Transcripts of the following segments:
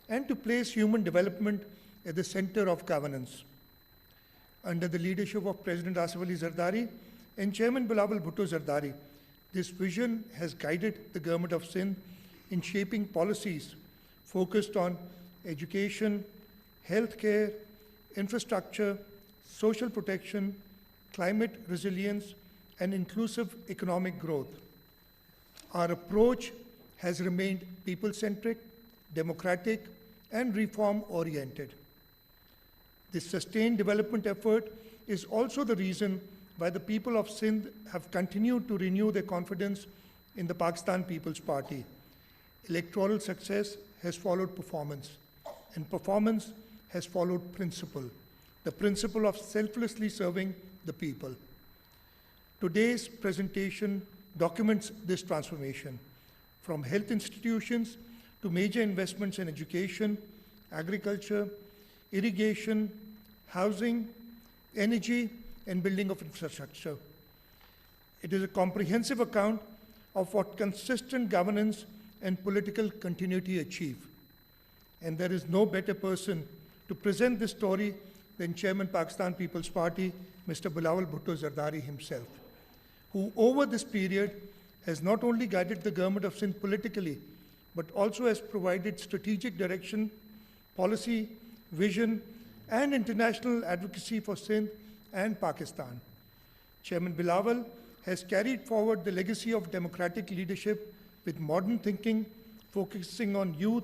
and to place human development at the center of governance. Under the leadership of President Asif Ali Zardari and Chairman Bilawal Bhutto Zardari, this vision has guided the government of Sindh in shaping policies focused on education, healthcare, infrastructure, social protection, climate resilience, and inclusive economic growth. Our approach has remained people-centric, democratic, and reform-oriented. This sustained development effort is also the reason why the people of Sindh have continued to renew their confidence in the Pakistan People's Party. Electoral success has followed performance, and performance has followed principle, the principle of selflessly serving the people. Today's presentation documents this transformation, from health institutions to major investments in education, agriculture, irrigation, housing, energy, and building of infrastructure. It is a comprehensive account of what consistent governance and political continuity achieve. And there is no better person to present this story than Chairman Pakistan People's Party, Mr. Bilawal Bhutto Zardari himself, who over this period has not only guided the government of Sindh politically, but also has provided strategic direction, policy, vision, and international advocacy for Sindh and Pakistan. Chairman Bilawal has carried forward the legacy of democratic leadership with modern thinking, focusing on youth,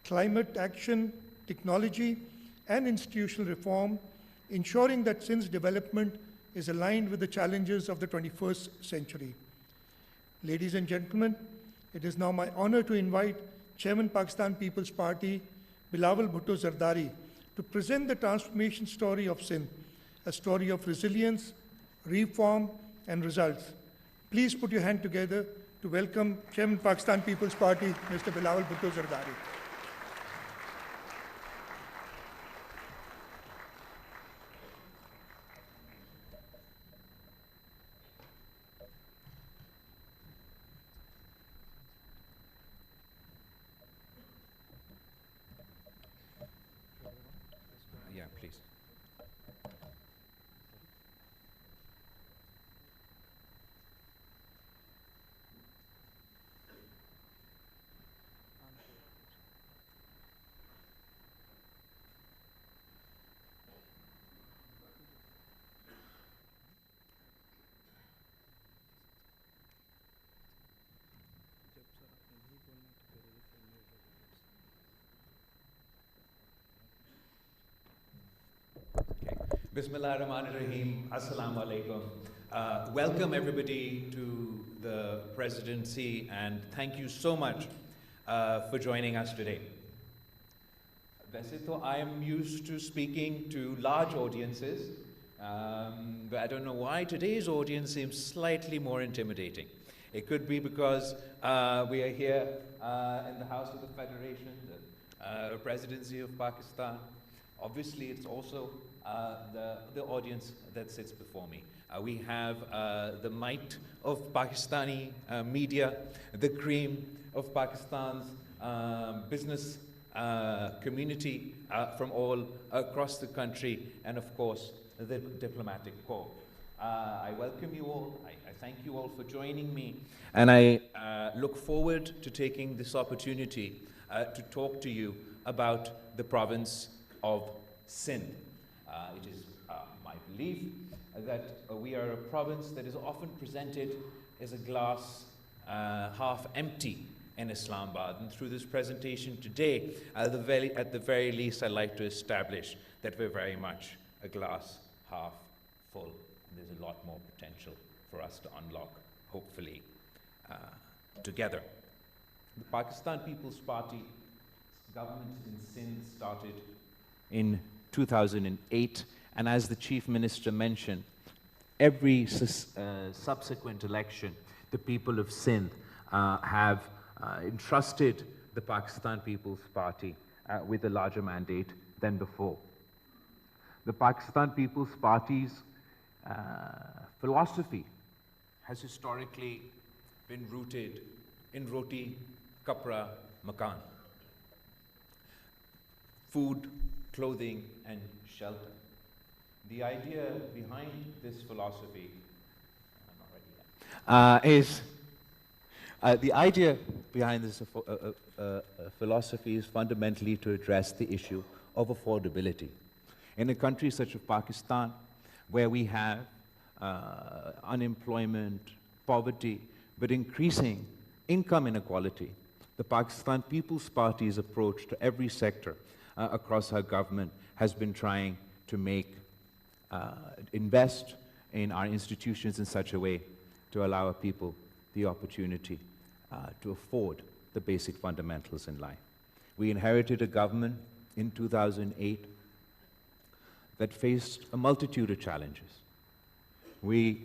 climate action, technology, and institutional reform, ensuring that Sindh's development is aligned with the challenges of the 21st century. Ladies and gentlemen, it is now my honor to invite Chairman Pakistan People's Party, Bilawal Bhutto Zardari, to present the transformation story of Sindh, a story of resilience, reform, and results. Please put your hand together to welcome Chairman Pakistan People's Party, Mr. Bilawal Bhutto Zardari. Yeah, please. Bismillahirrahmanirrahim. Assalamu alaikum. Welcome everybody to the presidency, and thank you so much for joining us today. Vaise to I am used to speaking to large audiences, but I don't know why today's audience seems slightly more intimidating. It could be because we are here in the House of the Federation, the Presidency of Pakistan. Obviously, it's also the audience that sits before me. We have the might of Pakistani media, the cream of Pakistan's business community from all across the country, and of course, the diplomatic corps. I welcome you all. I thank you all for joining me, and I look forward to taking this opportunity to talk to you about the province of Sindh. It is my belief that we are a province that is often presented as a glass half empty in Islamabad. And through this presentation today, at the very least, I'd like to establish that we're very much a glass half full. And there's a lot more potential for us to unlock, hopefully, together. The Pakistan People's Party government in Sindh started in 2008, and as the Chief Minister mentioned, every subsequent election, the people of Sindh have entrusted the Pakistan People's Party with a larger mandate than before. The Pakistan People's Party's philosophy has historically been rooted in roti, kapra, makan. food, clothing, and shelter. The idea behind this philosophy, the idea behind this philosophy is fundamentally to address the issue of affordability. In a country such as Pakistan, where we have unemployment, poverty, but increasing income inequality, the Pakistan People's Party's approach to every sector across our government has been trying to invest in our institutions in such a way to allow our people the opportunity to afford the basic fundamentals in life. We inherited a government in 2008 that faced a multitude of challenges. We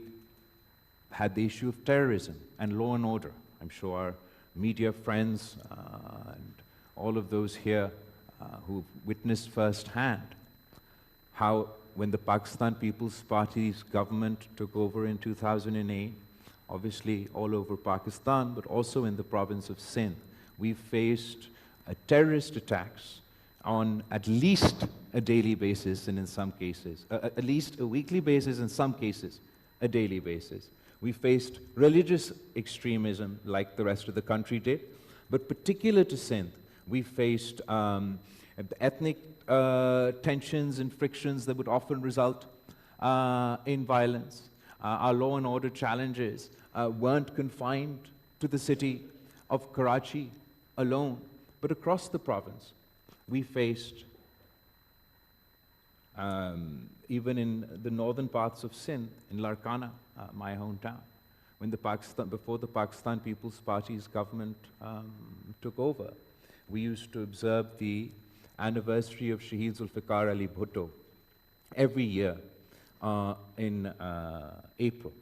had the issue of terrorism and law and order. I'm sure our media friends and all of those here who've witnessed firsthand how when the Pakistan People's Party's government took over in 2008, obviously all over Pakistan, but also in the province of Sindh, we faced terrorist attacks on at least a daily basis, and in some cases, at least a weekly basis, in some cases, a daily basis. We faced religious extremism like the rest of the country did, but particular to Sindh, we faced ethnic tensions and frictions that would often result in violence. Our law and order challenges weren't confined to the city of Karachi alone, but across the province. We faced, even in the northern parts of Sindh, in 𝗟𝗃𝗲, my hometown, before the Pakistan People's Party's government took over, we used to observe the anniversary of 𝗟𝗶𝘃𝗲 Bhutto every year in April.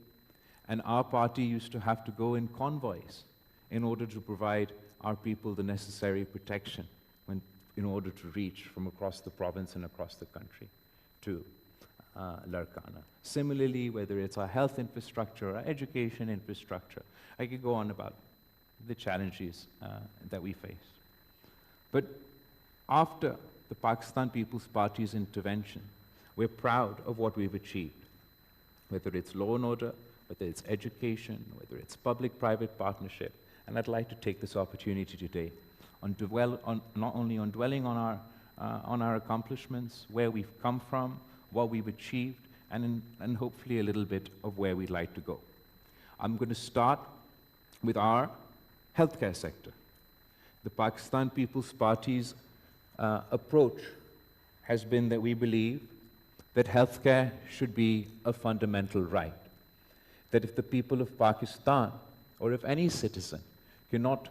And our party used to have to go in convoys in order to provide our people the necessary protection in order to reach from across the province and across the country to 𝗟𝗃𝗲. Similarly, whether it's our health infrastructure, our education infrastructure, I could go on about the challenges that we face. But after the Pakistan People's Party's intervention, we're proud of what we've achieved, whether it's law and order, whether it's education, whether it's public-private partnership. And I'd like to take this opportunity today not only on dwelling on our accomplishments, where we've come from, what we've achieved, and hopefully a little bit of where we'd like to go. I'm going to start with our healthcare sector. The Pakistan People's Party's approach has been that we believe that healthcare should be a fundamental right. That if the people of Pakistan, or if any citizen, cannot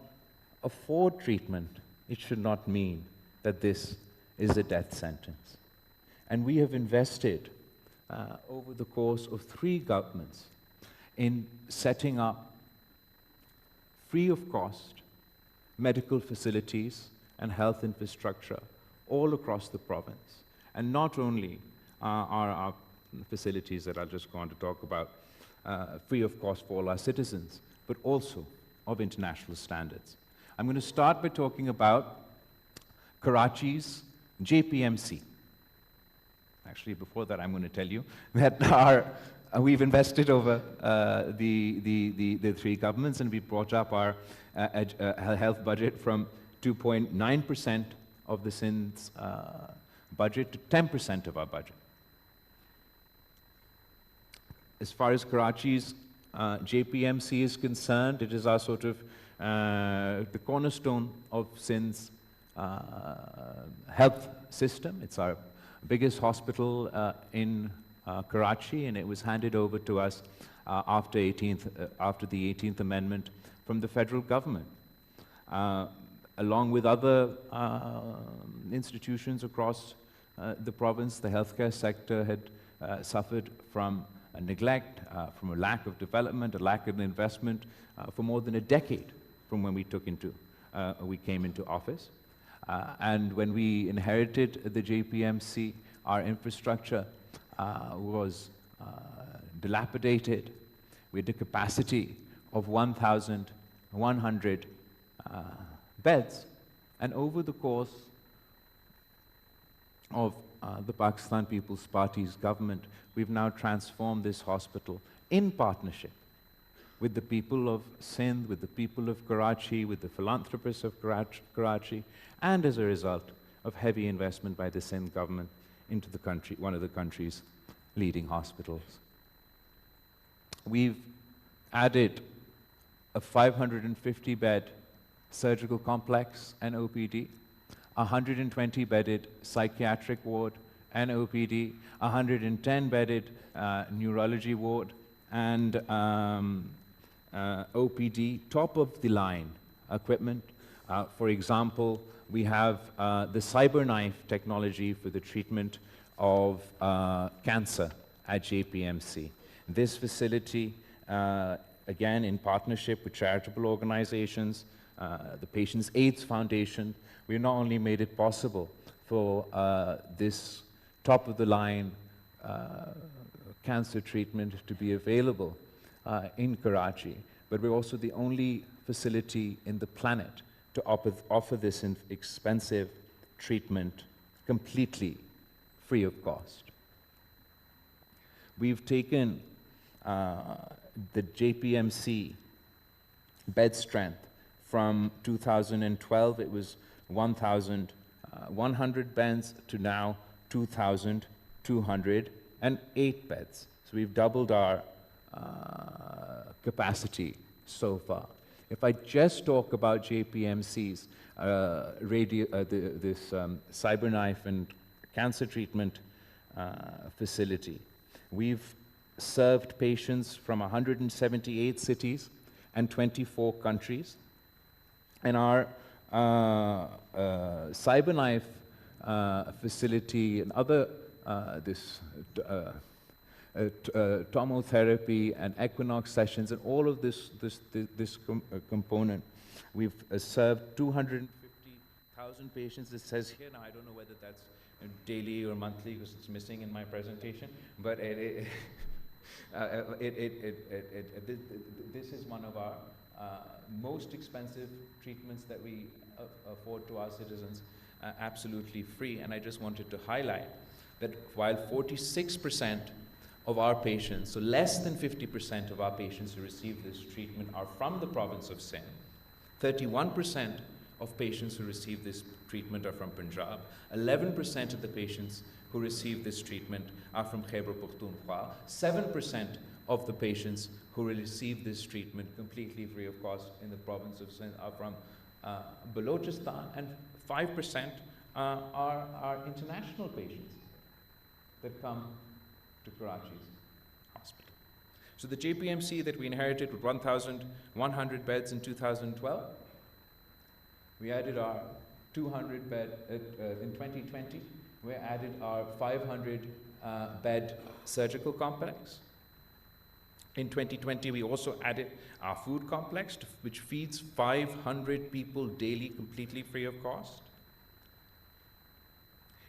afford treatment, it should not mean that this is a death sentence. And we have invested over the course of 3 governments in setting up free of cost medical facilities and health infrastructure all across the province. And not only are our facilities that I'll just go on to talk about free of cost for all our citizens, but also of international standards. I'm going to start by talking about Karachi's JPMC. Actually, before that, I'm going to tell you that we've invested over the 3 governments, and we brought up our health budget from 2.9% of the Sindh's budget to 10% of our budget. As far as Karachi's JPMC is concerned, it is our sort of the cornerstone of Sindh's health system. It's our biggest hospital in Karachi, and it was handed over to us after the 18th Amendment from the federal government. Along with other institutions across the province, the healthcare sector had suffered from a neglect, from a lack of development, a lack of investment for more than a decade from when we came into office. And when we inherited the JPMC, our infrastructure was dilapidated. We had a capacity of 1,100 beds. And over the course of the Pakistan People's Party's government, we've now transformed this hospital in partnership with the people of Sindh, with the people of Karachi, with the philanthropists of Karachi, and as a result of heavy investment by the Sindh government into the country, one of the country's leading hospitals. We've added a 550-bed surgical complex and OPD, a 120-bedded psychiatric ward and OPD, a 110-bedded neurology ward, and OPD, top-of-the-line equipment. For example, we have the CyberKnife technology for the treatment of cancer at JPMC. This facility, again, in partnership with charitable organizations, the Patients' AIDS Foundation, we not only made it possible for this top-of-the-line cancer treatment to be available in Karachi, but we're also the only facility in the planet to offer this expensive treatment completely free of cost. We've taken the JPMC bed strength from 2012, it was 1,100 beds, to now 2,208 beds. So we've doubled our capacity so far. If I just talk about JPMC's CyberKnife and cancer treatment facility, we've served patients from 178 cities and 24 countries. And our CyberKnife facility and other tomotherapy and equinox sessions and all of this component, we've served 250,000 patients. It says here, now I don't know whether that's daily or monthly because it's missing in my presentation, but this is one of our most expensive treatments that we afford to our citizens, absolutely free. And I just wanted to highlight that while 46% of our patients, so less than 50% of our patients who receive this treatment are from the province of Sindh, 31% of patients who receive this treatment are from Punjab, 11% of the patients who receive this treatment are from 𝗟𝗶𝘃𝗲, 7% of the patients who receive this treatment completely free of cost in the province of Sindh are from Balochistan, and 5% are international patients that come to Karachi's hospital. So the JPMC that we inherited with 1,100 beds in 2012, we added our 200 bed in 2020. We added our 500 bed surgical complex. In 2020, we also added our food complex, which feeds 500 people daily, completely free of cost.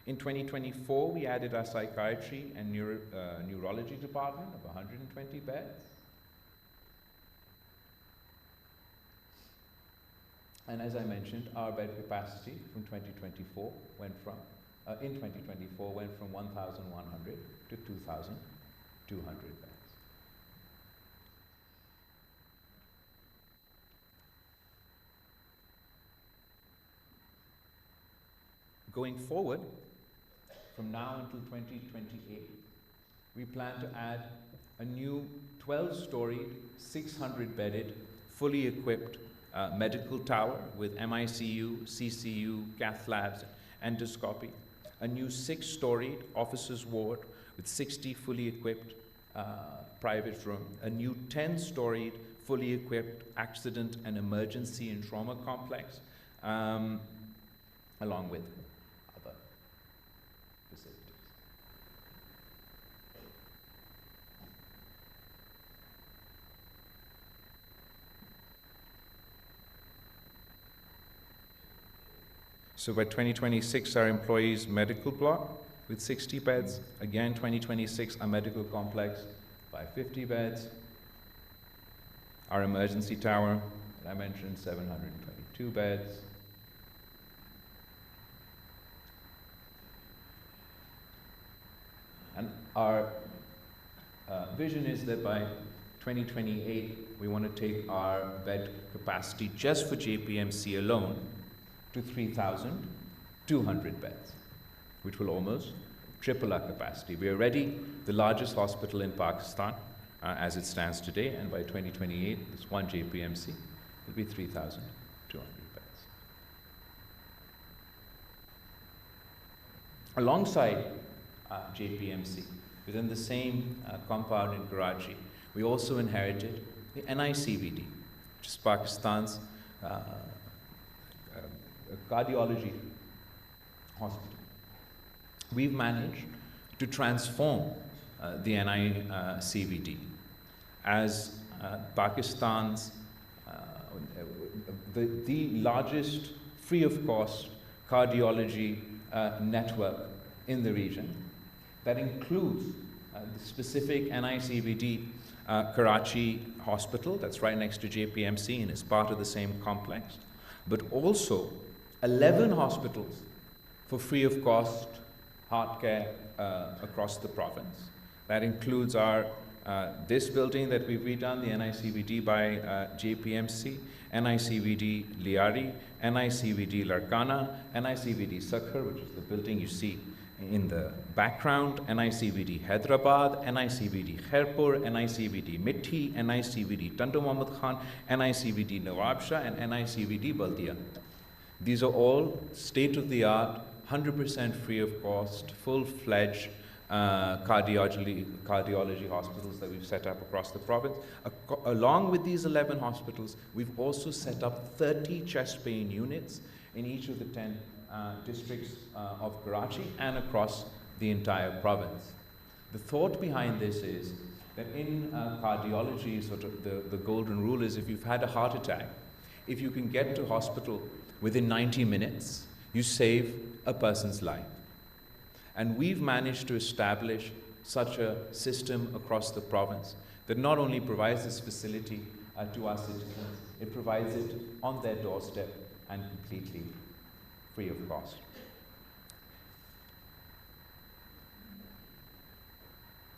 In 2024, we added our psychiatry and neurology department of 120 beds. And as I mentioned, our bed capacity from 2024 went from, in 2024, went from 1,100 to 2,200 beds. Going forward, from now until 2028, we plan to add a new 12-storied, 600-bedded, fully equipped medical tower with MICU, CCU, cath labs, endoscopy, a new 6-storied officers' ward with 60 fully equipped private rooms, a new 10-storied, fully equipped accident and emergency and trauma complex, along with other facilities. So by 2026, our employees' medical block with 60 beds. Again, 2026, our medical complex by 50 beds. Our emergency tower, that I mentioned, 722 beds. Our vision is that by 2028, we want to take our bed capacity just for JPMC alone to 3,200 beds, which will almost triple our capacity. We are already the largest hospital in Pakistan as it stands today, and by 2028, this one JPMC will be 3,200 beds. Alongside JPMC, within the same compound in Karachi, we also inherited the NICVD, which is Pakistan's cardiology hospital. We've managed to transform the NICVD as Pakistan's the largest free of cost cardiology network in the region. That includes the specific NICVD Karachi hospital that's right next to JPMC and is part of the same complex, but also 11 hospitals for free of cost heart care across the province. That includes our this building that we've redone, the NICVD by JPMC, NICVD Liari, NICVD Larkana, NICVD Sakhar, which is the building you see in the background, NICVD Hyderabad, NICVD Khairpur, NICVD Mithi, NICVD Tandu Muhammad Khan, NICVD Nawab Shah, and NICVD Baldia. These are all state-of-the-art, 100% free of cost, full-fledged cardiology hospitals that we've set up across the province. Along with these 11 hospitals, we've also set up 30 chest pain units in each of the 10 districts of Karachi and across the entire province. The thought behind this is that in cardiology, sort of the golden rule is if you've had a heart attack, if you can get to hospital within 90 minutes, you save a person's life. And we've managed to establish such a system across the province that not only provides this facility to our citizens, it provides it on their doorstep and completely free of cost.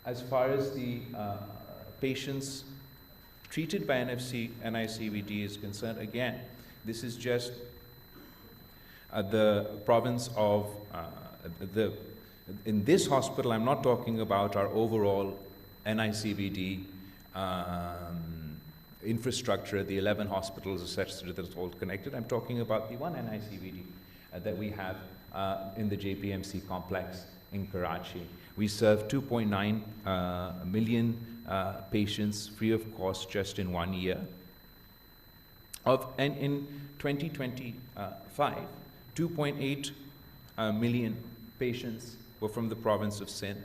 As far as the patients treated by NICVD is concerned, again, this is just the province of in this hospital, I'm not talking about our overall NICVD infrastructure, the 11 hospitals, etc., that's all connected. I'm talking about the one NICVD that we have in the JPMC complex in Karachi. We serve 2.9 million patients free of cost just in 1 year. And in 2025, 2.8 million patients were from the province of Sindh.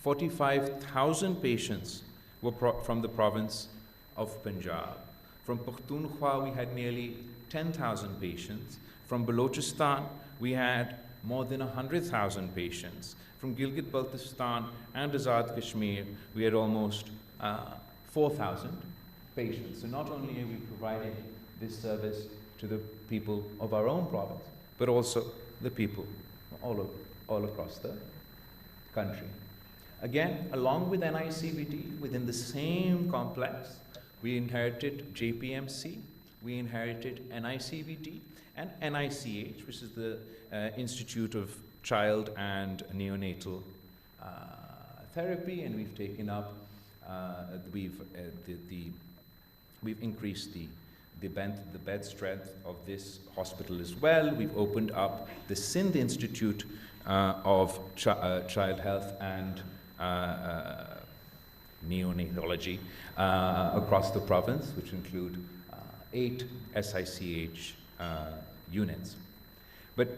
45,000 patients were from the province of Punjab. From Pakhtunkhwa, we had nearly 10,000 patients. From Balochistan, we had more than 100,000 patients. From Gilgit-Baltistan and Azad Kashmir, we had almost 4,000 patients. So not only are we providing this service to the people of our own province, but also the people all across the country. Again, along with NICVD, within the same complex, we inherited JPMC, we inherited NICVD, and NICH, which is the Institute of Child and Neonatal Therapy, and we've taken up, we've increased the bed strength of this hospital as well. We've opened up the Sindh Institute of Child Health and Neonatology across the province, which include 8 SICH units. But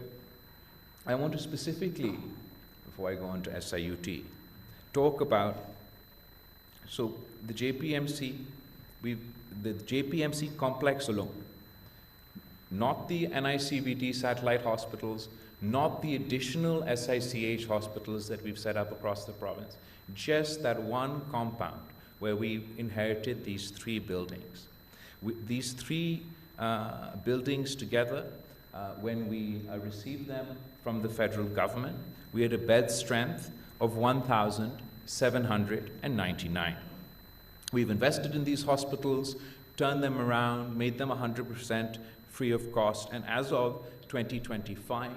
I want to specifically, before I go on to SIUT, talk about, so the JPMC, the JPMC complex alone, not the NICVD satellite hospitals, not the additional SICH hospitals that we've set up across the province, just that one compound where we inherited these 3 buildings. These 3 buildings together, when we received them from the federal government, we had a bed strength of 1,000 2,799. We've invested in these hospitals, turned them around, made them 100% free of cost, and as of 2025,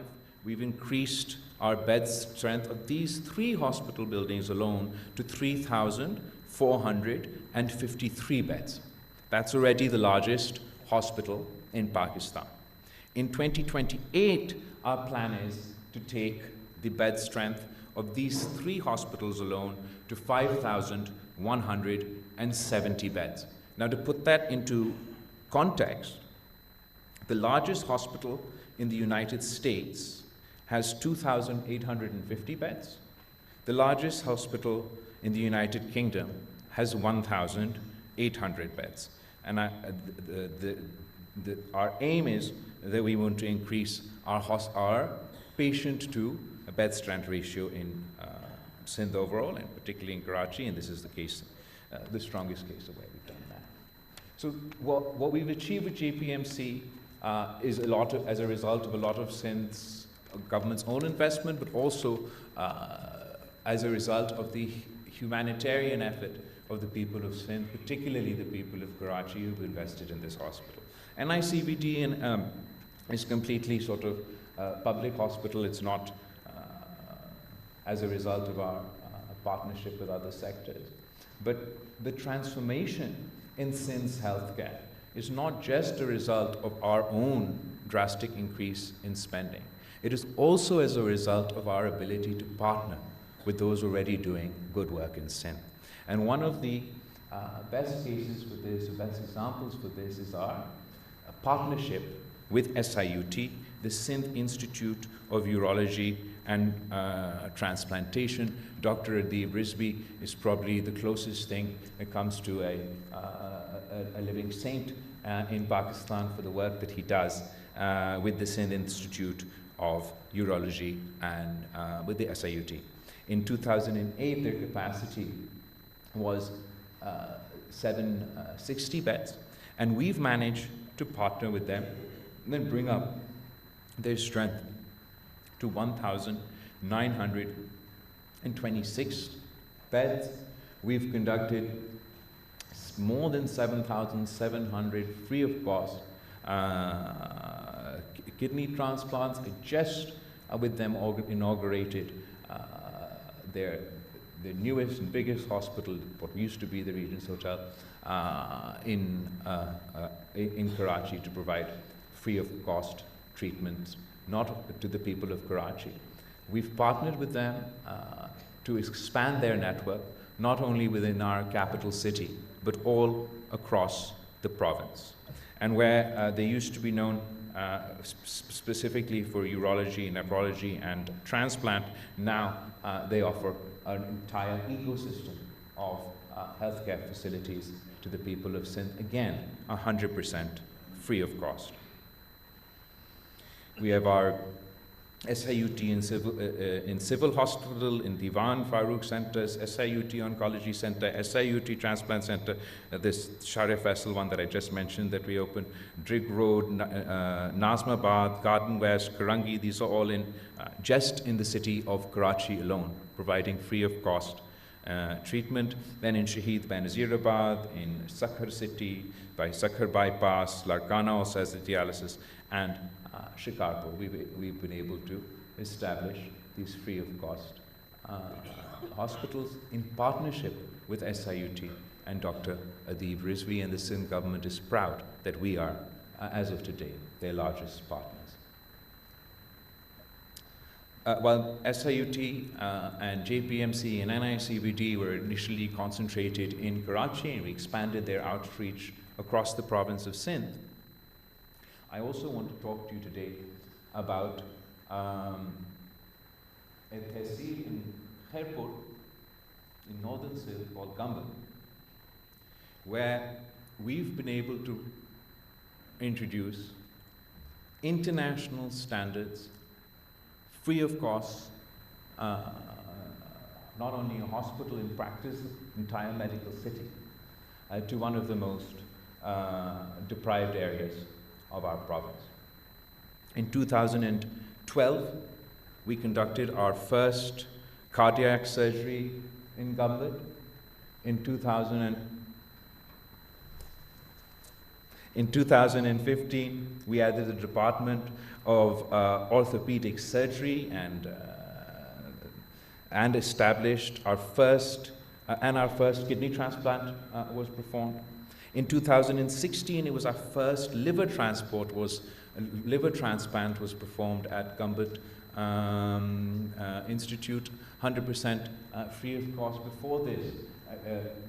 we've increased our bed strength of these 3 hospital buildings alone to 3,453 beds. That's already the largest hospital in Pakistan. In 2028, our plan is to take the bed strength of these 3 hospitals alone to 5,170 beds. Now, to put that into context, the largest hospital in the United States has 2,850 beds. The largest hospital in the United Kingdom has 1,800 beds. And our aim is that we want to increase our patient to a bed strength ratio in Sindh overall, and particularly in Karachi, and this is the case, the strongest case of where we've done that. So what we've achieved with JPMC is as a result of a lot of Sindh's government's own investment, but also as a result of the humanitarian effort of the people of Sindh, particularly the people of Karachi who've invested in this hospital. NICVD is completely sort of public hospital. It's not as a result of our partnership with other sectors. But the transformation in Sindh's healthcare is not just a result of our own drastic increase in spending. It is also as a result of our ability to partner with those already doing good work in Sindh. And one of the best cases for this, the best examples for this, is our partnership with SIUT, the Sindh Institute of Urology and Transplantation. Dr. 𝗟𝗶𝘃𝗲 is probably the closest thing that comes to a living saint in Pakistan for the work that he does with the Sindh Institute of Urology and with the SIUT. In 2008, their capacity was 760 beds, and we've managed to partner with them and then bring up their strength to 1,926 beds. We've conducted more than 7,700 free of cost kidney transplants. I just with them inaugurated their newest and biggest hospital, what used to be the Regent's Hotel in Karachi, to provide free of cost treatments, not to the people of Karachi. We've partnered with them to expand their network, not only within our capital city, but all across the province. And where they used to be known specifically for urology, nephrology, and transplant, now they offer an entire ecosystem of healthcare facilities to the people of Sindh, again, 100% free of cost. We have our SIUT in Civil Hospital, in Diwan Farooq Centers, SIUT Oncology Center, SIUT Transplant Center, this Sharif Faisal one that I just mentioned that we opened, Drigg Road, Nazmabad, Garden West, Karangi. These are all just in the city of Karachi alone, providing free of cost treatment. Then in Shaheed Benazirabad, in Sakhar City, by Sakhar Bypass, Larkana also has the dialysis, and Shikarpur, we've been able to establish these free of cost hospitals in partnership with SIUT and Dr. 𝗟𝗶𝘃𝗲, and the Sindh government is proud that we are, as of today, their largest partners. While SIUT and JPMC and NICVD were initially concentrated in Karachi, and we expanded their outreach across the province of Sindh, I also want to talk to you today about a tehsil in 𝗟𝗶𝘃𝗲 in northern Sindh called 𝗟𝗶𝘃𝗲, where we've been able to introduce international standards, free of cost, not only a hospital in practice, the entire medical city, to one of the most deprived areas of our province. In 2012, we conducted our first cardiac surgery in Gambit. In 2015, we added the Department of Orthopedic Surgery and established our first kidney transplant was performed. In 2016, it was our first liver transplant was performed at Gambit Institute, 100% free of cost. Before this,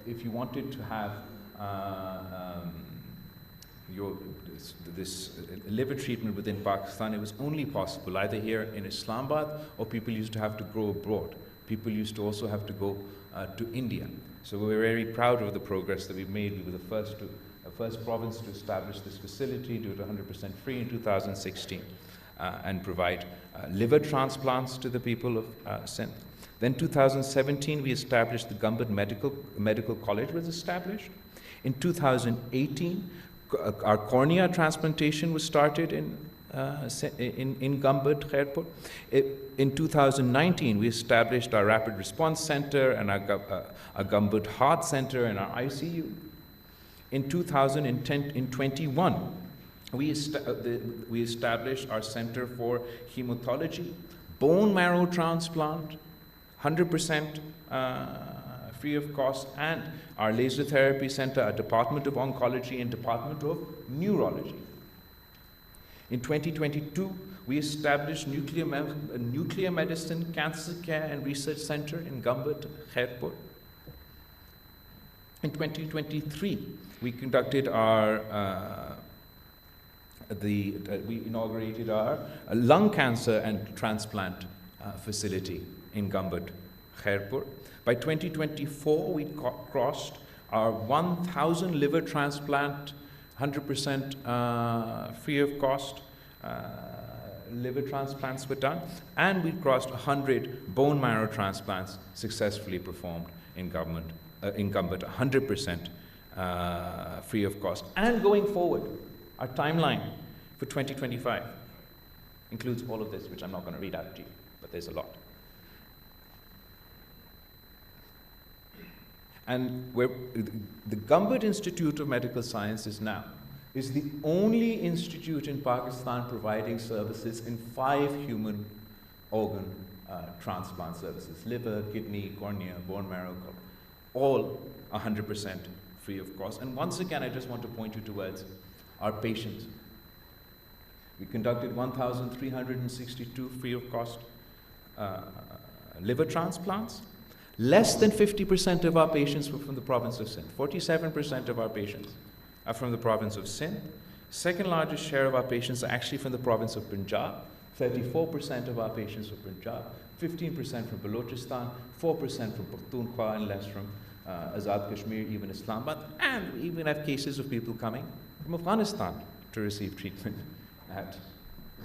if you wanted to have this liver treatment within Pakistan, it was only possible either here in Islamabad, or people used to have to go abroad. People used to also have to go to India. So we're very proud of the progress that we've made. We were the first province to establish this facility, do it 100% free in 2016, and provide liver transplants to the people of Sindh. Then 2017, we established the Gambit Medical College was established. In 2018, our cornea transplantation was started in Gambit, 𝗟𝗃𝗃. In 2019, we established our Rapid Response Center and our Gambit Heart Center and our ICU. In 2021, we established our Center for Hematology, Bone Marrow Transplant, 100% free of cost, and our Laser Therapy Center, our Department of Oncology and Department of Neurology. In 2022, we established Nuclear Medicine, Cancer Care and Research Center in Gambit, 𝗟𝗃𝗃. In 2023, we conducted we inaugurated our lung cancer and transplant facility in Gambit, 𝗟𝗃𝗃. By 2024, we crossed our 1,000 liver transplant, 100% free of cost. Liver transplants were done, and we crossed 100 bone marrow transplants successfully performed in Gambit, 100% free of cost. And going forward, our timeline for 2025 includes all of this, which I'm not going to read out to you, but there's a lot. And the Gambit Institute of Medical Sciences now is the only institute in Pakistan providing services in 5 human organ transplant services: liver, kidney, cornea, bone marrow, all 100% free of cost. And once again, I just want to point you towards our patients. We conducted 1,362 free of cost liver transplants. Less than 50% of our patients were from the province of Sindh. 47% of our patients are from the province of Sindh. Second largest share of our patients are actually from the province of Punjab. 34% of our patients from Punjab, 15% from Balochistan, 4% from Pakhtunkhwa, and less from Azad Kashmir, even Islamabad. And we even have cases of people coming from Afghanistan to receive treatment at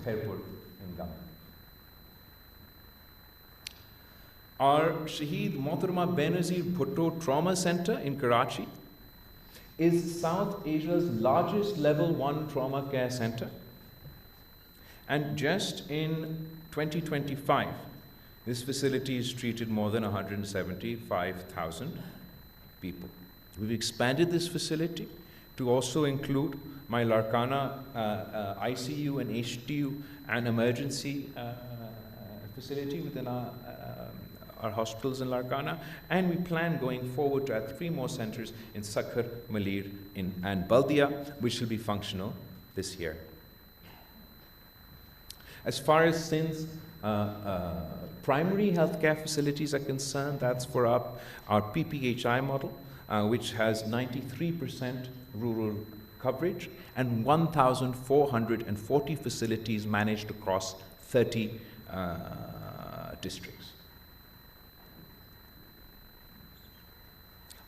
𝗟𝗃𝗃 in Gambit. Our Shaheed Mohtarama Benazir Bhutto Trauma Center in Karachi is South Asia's largest level 1 trauma care center. And just in 2025, this facility has treated more than 175,000 people. We've expanded this facility to also include my Larkana ICU and HTU and emergency facility within our hospitals in Larkana, and we plan going forward to add 3 more centers in Sakhar, Malir, and Baldia, which will be functional this year. As far as Sindh's primary healthcare facilities are concerned, that's for our PPHI model, which has 93% rural coverage and 1,440 facilities managed across 30 districts.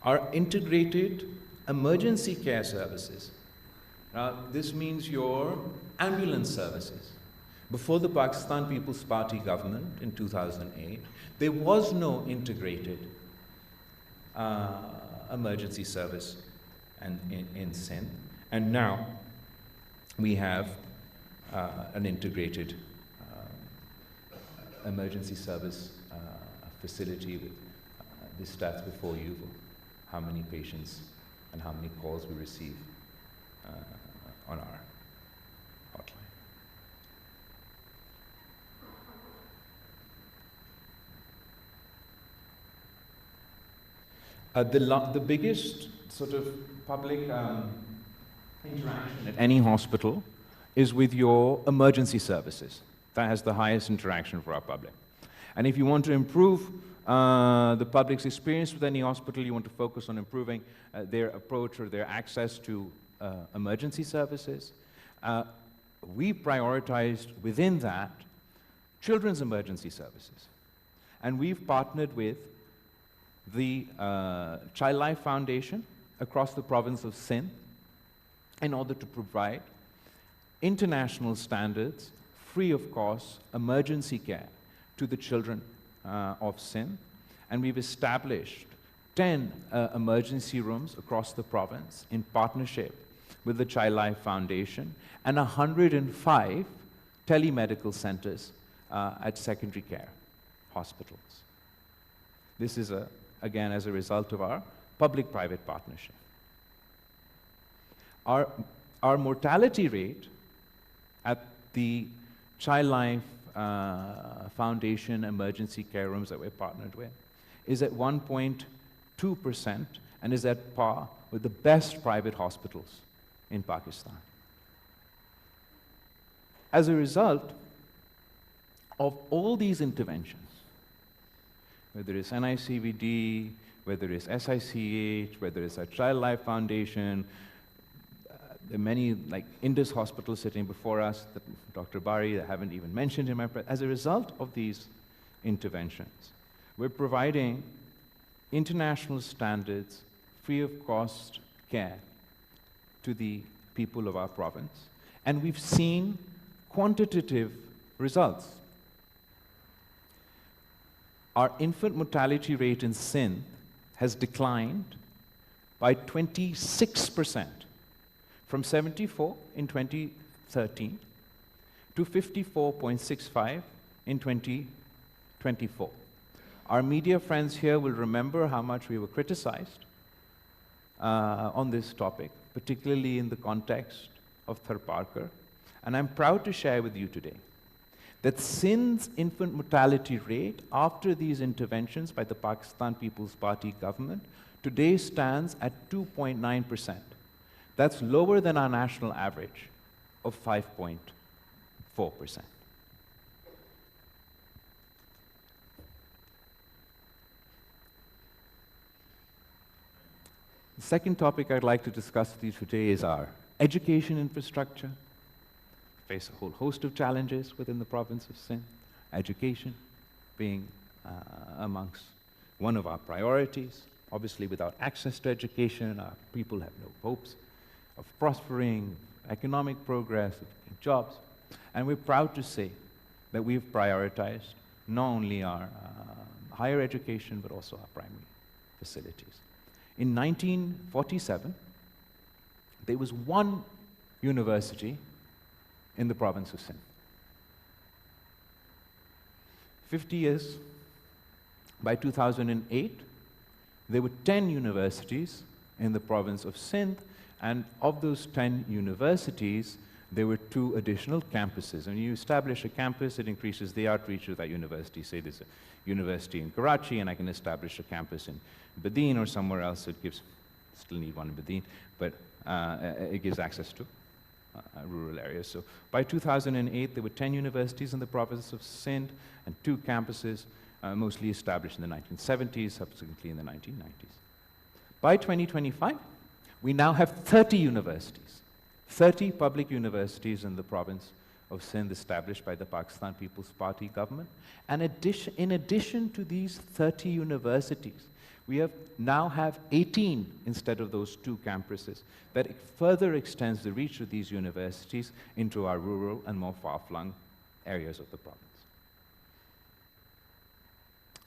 Our integrated emergency care services. This means your ambulance services. Before the Pakistan People's Party government in 2008, there was no integrated emergency service in Sindh. And now we have an integrated emergency service facility with the stats before you, how many patients and how many calls we receive on our hotline. The biggest sort of public interaction at any hospital is with your emergency services. That has the highest interaction for our public. And if you want to improve the public's experience with any hospital, you want to focus on improving their approach or their access to emergency services. We prioritized within that children's emergency services. And we've partnered with the Child Life Foundation across the province of Sindh in order to provide international standards, free of cost, emergency care to the children of Sindh. And we've established 10 emergency rooms across the province in partnership with the Child Life Foundation and 105 telemedical centers at secondary care hospitals. This is, again, as a result of our public-private partnership. Our mortality rate at the Child Life Foundation emergency care rooms that we're partnered with is at 1.2% and is at par with the best private hospitals in Pakistan. As a result of all these interventions, whether it's NICVD, whether it's SICH, whether it's a Child Life Foundation, there are many, like Indus Hospital sitting before us, that Dr. Bari, I haven't even mentioned in my as a result of these interventions, we're providing international standards, free of cost care to the people of our province, and we've seen quantitative results. Our infant mortality rate in Sindh has declined by 26%, from 74 in 2013 to 54.65 in 2024. Our media friends here will remember how much we were criticized on this topic, particularly in the context of 𝗟𝗃𝗃𝗃. And I'm proud to share with you today that Sindh's infant mortality rate after these interventions by the Pakistan People's Party government today stands at 2.9%. That's lower than our national average of 5.4%. The second topic I'd like to discuss with you today is our education infrastructure. We face a whole host of challenges within the province of Sindh, education being amongst one of our priorities. Obviously, without access to education, our people have no hopes of prospering, economic progress, of jobs. And we're proud to say that we've prioritized not only our higher education, but also our primary facilities. In 1947, there was one university in the province of Sindh. 50 years, by 2008, there were 10 universities in the province of Sindh, and of those 10 universities, there were 2 additional campuses. And you establish a campus, it increases the outreach of that university. Say there's a university in Karachi, and I can establish a campus in Badin or somewhere else. It gives, still need one in Badin, but it gives access to rural areas. So by 2008, there were 10 universities in the province of Sindh and 2 campuses, mostly established in the 1970s, subsequently in the 1990s. By 2025, we now have 30 universities, 30 public universities in the province of Sindh established by the Pakistan People's Party government. And in addition to these 30 universities, we now have 18 instead of those 2 campuses. That further extends the reach of these universities into our rural and more far-flung areas of the province.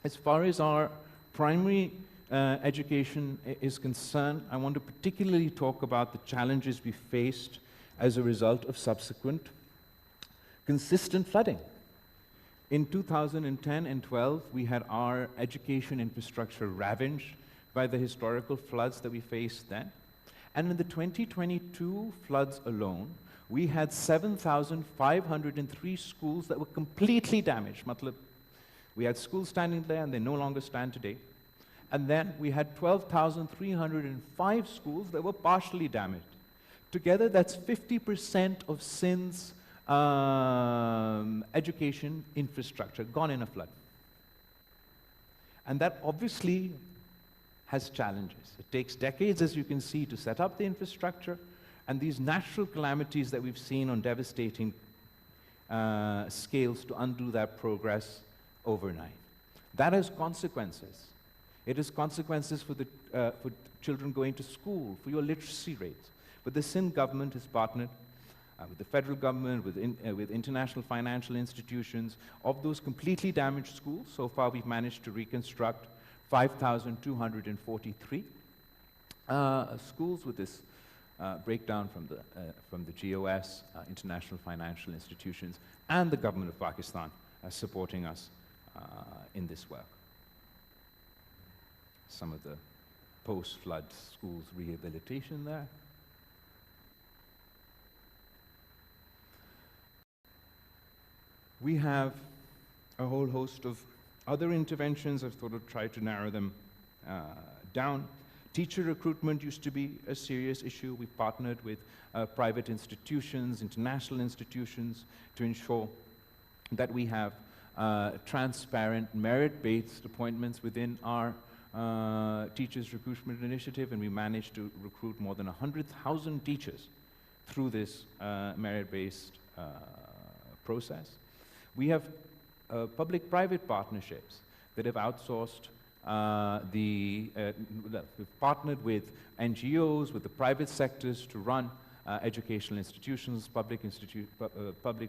As far as our primary education is concerned, I want to particularly talk about the challenges we faced as a result of subsequent consistent flooding. In 2010 and 12, we had our education infrastructure ravaged by the historical floods that we faced then. And in the 2022 floods alone, we had 7,503 schools that were completely damaged. Matlab, we had schools standing there and they no longer stand today. And then we had 12,305 schools that were partially damaged. Together, that's 50% of Sindh's education infrastructure gone in a flood. And that obviously has challenges. It takes decades, as you can see, to set up the infrastructure, and these natural calamities that we've seen on devastating scales to undo that progress overnight. That has consequences. It has consequences for children going to school, for your literacy rates. But the Sindh government has partnered with the federal government, with international financial institutions. Of those completely damaged schools, so far we've managed to reconstruct 5,243 schools with this breakdown from the GOS, international financial institutions, and the government of Pakistan supporting us in this work. Some of the post-flood schools rehabilitation there. We have a whole host of other interventions. I've thought I'd try to narrow them down. Teacher recruitment used to be a serious issue. We've partnered with private institutions, international institutions, to ensure that we have transparent, merit-based appointments within our teachers recruitment initiative, and we managed to recruit more than 100,000 teachers through this merit-based process. We have public-private partnerships that have outsourced we've partnered with NGOs, with the private sectors to run educational institutions, public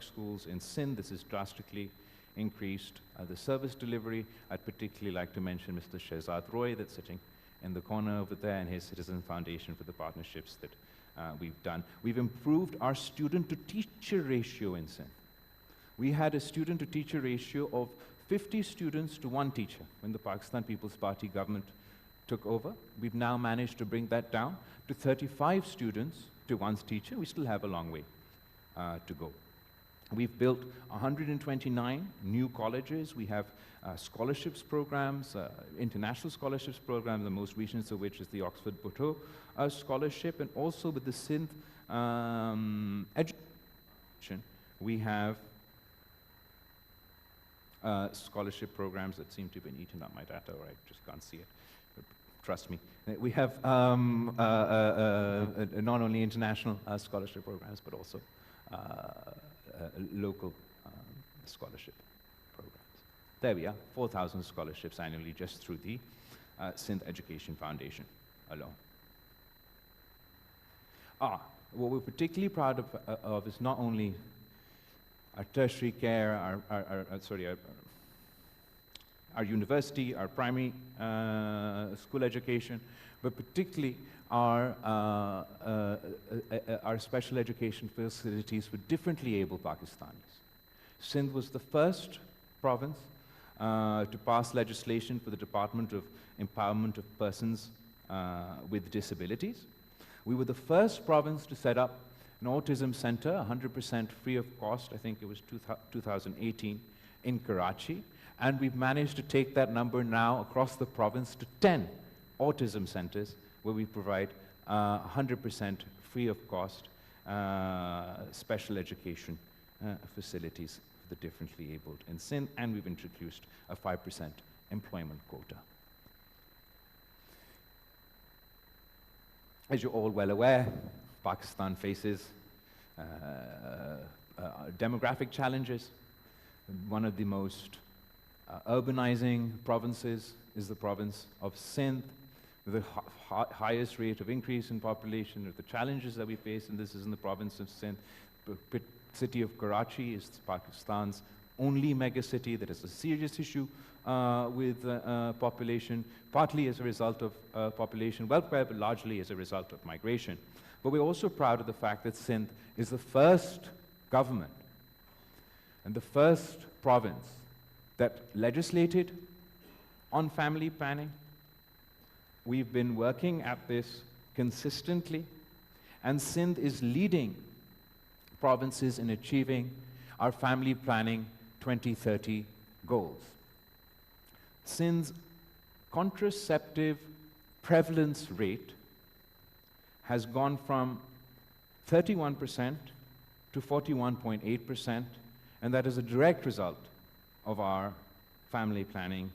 schools in Sindh. This has drastically increased the service delivery. I'd particularly like to mention Mr. 𝗟𝗶𝘃𝗲 that's sitting in the corner over there, and his Citizen Foundation for the partnerships that we've done. We've improved our student-to-teacher ratio in Sindh. We had a student-to-teacher ratio of 50 students to 1 teacher when the Pakistan People's Party government took over. We've now managed to bring that down to 35 students to 1 teacher. We still have a long way to go. We've built 129 new colleges. We have scholarships programs, international scholarships program, the most recent of which is the 𝗟𝗶𝘃𝗲 Bhutto Scholarship, and also with the Sindh education, we have scholarship programs that seem to have been eaten up my data, or I just can't see it. But trust me. We have not only international scholarship programs, but also local scholarship programs. There we are, 4,000 scholarships annually just through the Sindh Education Foundation alone. What we're particularly proud of is not only our tertiary care, our university, our primary school education, but particularly our special education facilities for differently able Pakistanis. Sindh was the first province to pass legislation for the Department of Empowerment of Persons with Disabilities. We were the first province to set up an autism center, 100% free of cost, I think it was 2018, in Karachi. And we've managed to take that number now across the province to 10 autism centers where we provide 100% free of cost special education facilities for the differently abled in Sindh, and we've introduced a 5% employment quota. As you're all well aware, Pakistan faces demographic challenges. One of the most urbanizing provinces is the province of Sindh, with the highest rate of increase in population. Of the challenges that we face, and this is in the province of Sindh. The city of Karachi is Pakistan's only mega city that has a serious issue with population, partly as a result of population welfare, but largely as a result of migration. But we're also proud of the fact that Sindh is the first government and the first province that legislated on family planning. We've been working at this consistently, and Sindh is leading provinces in achieving our family planning 2030 goals. Sindh's contraceptive prevalence rate has gone from 31% to 41.8%, and that is a direct result of our family planning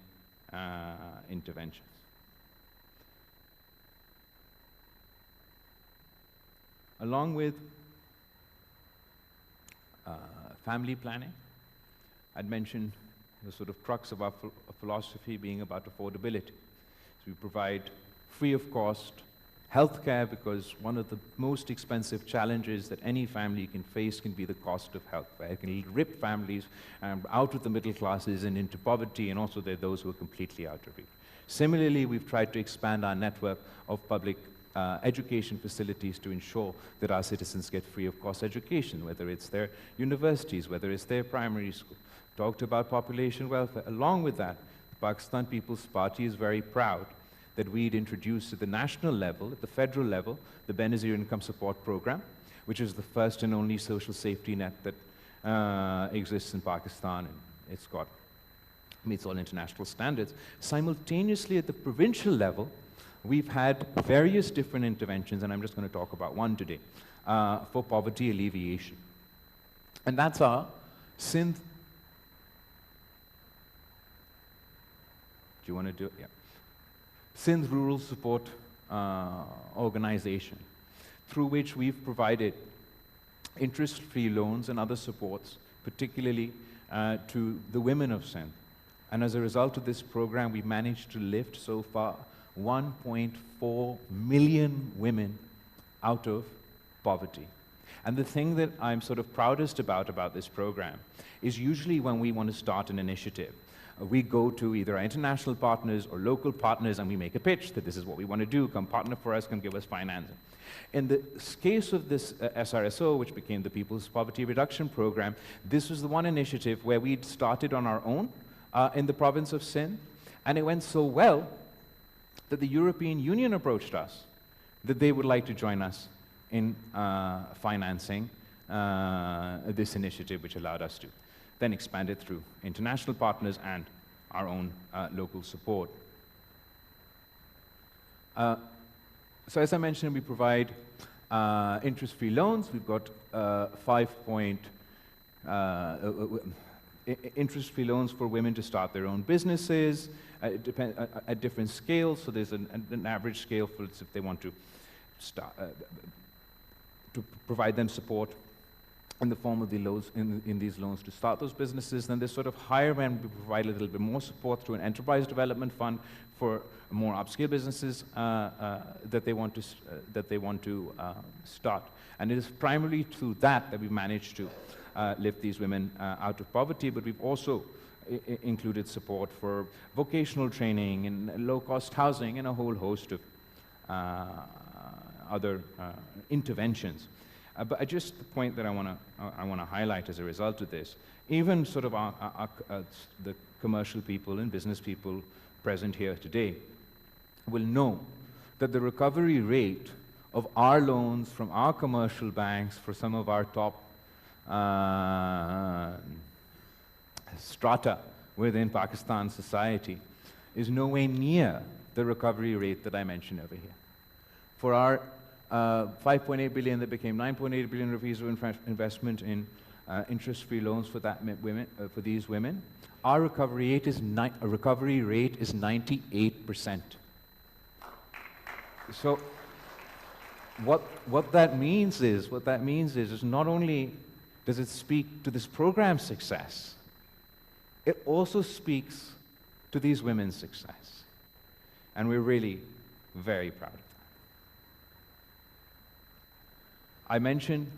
interventions. Along with family planning, I'd mentioned the sort of crux of our philosophy being about affordability. So we provide free of cost healthcare, because one of the most expensive challenges that any family can face can be the cost of healthcare. It can rip families out of the middle classes and into poverty, and also there are those who are completely out of reach. Similarly, we've tried to expand our network of public education facilities to ensure that our citizens get free of cost education, whether it's their universities, whether it's their primary school. Talked about population welfare. Along with that, the Pakistan People's Party is very proud that we'd introduced at the national level, at the federal level, the Benazir Income Support Program, which is the first and only social safety net that exists in Pakistan, and meets all international standards. Simultaneously, at the provincial level, we've had various different interventions, and I'm just going to talk about one today, for poverty alleviation. And that's our Sindh. Do you want to do it? Yeah. Sindh Rural Support Organization, through which we've provided interest-free loans and other supports, particularly to the women of Sindh. And as a result of this program, we've managed to lift so far 1.4 million women out of poverty. And the thing that I'm sort of proudest about this program is usually when we want to start an initiative, we go to either our international partners or local partners and we make a pitch that this is what we want to do, come partner for us, come give us financing. In the case of this SRSO, which became the People's Poverty Reduction Program, this was the one initiative where we'd started on our own in the province of Sindh, and it went so well that the European Union approached us that they would like to join us in financing this initiative, which allowed us to then expand it through international partners and our own local support. So as I mentioned, we provide interest-free loans. We've got interest-free loans for women to start their own businesses at different scales. So there's an average scale for if they want to start, to provide them support in the form of the loans, in these loans to start those businesses. Then there's sort of higher end, we provide a little bit more support through an enterprise development fund for more upscale businesses that they want to start. And it is primarily through that we've managed to lift these women out of poverty, but we've also included support for vocational training and low-cost housing and a whole host of other interventions. But just the point that I want to highlight as a result of this, even sort of the commercial people and business people present here today will know that the recovery rate of our loans from our commercial banks for some of our top strata within Pakistan society is nowhere near the recovery rate that I mentioned over here. For our 5.8 billion that became 9.8 billion rupees of investment in interest-free loans for for these women, our recovery rate is 98%. So what that means is not only does it speak to this program's success, it also speaks to these women's success. And we're really very proud of that. I mentioned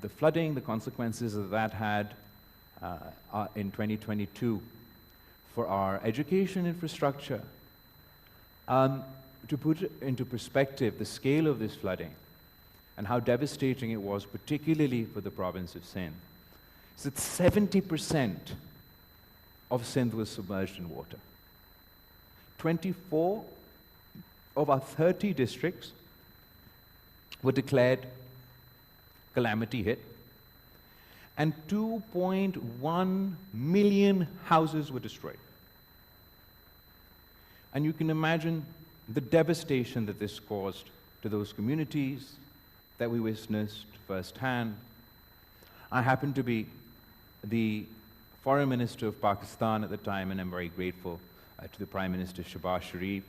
the flooding, the consequences that that had in 2022 for our education infrastructure. To put it into perspective, the scale of this flooding and how devastating it was, particularly for the province of Sindh, is that 70% of Sindh was submerged in water. 24 of our 30 districts were declared calamity hit, and 2.1 million houses were destroyed. And you can imagine the devastation that this caused to those communities that we witnessed firsthand. I happened to be the Foreign Minister of Pakistan at the time, and I'm very grateful to the Prime Minister Shehbaz Sharif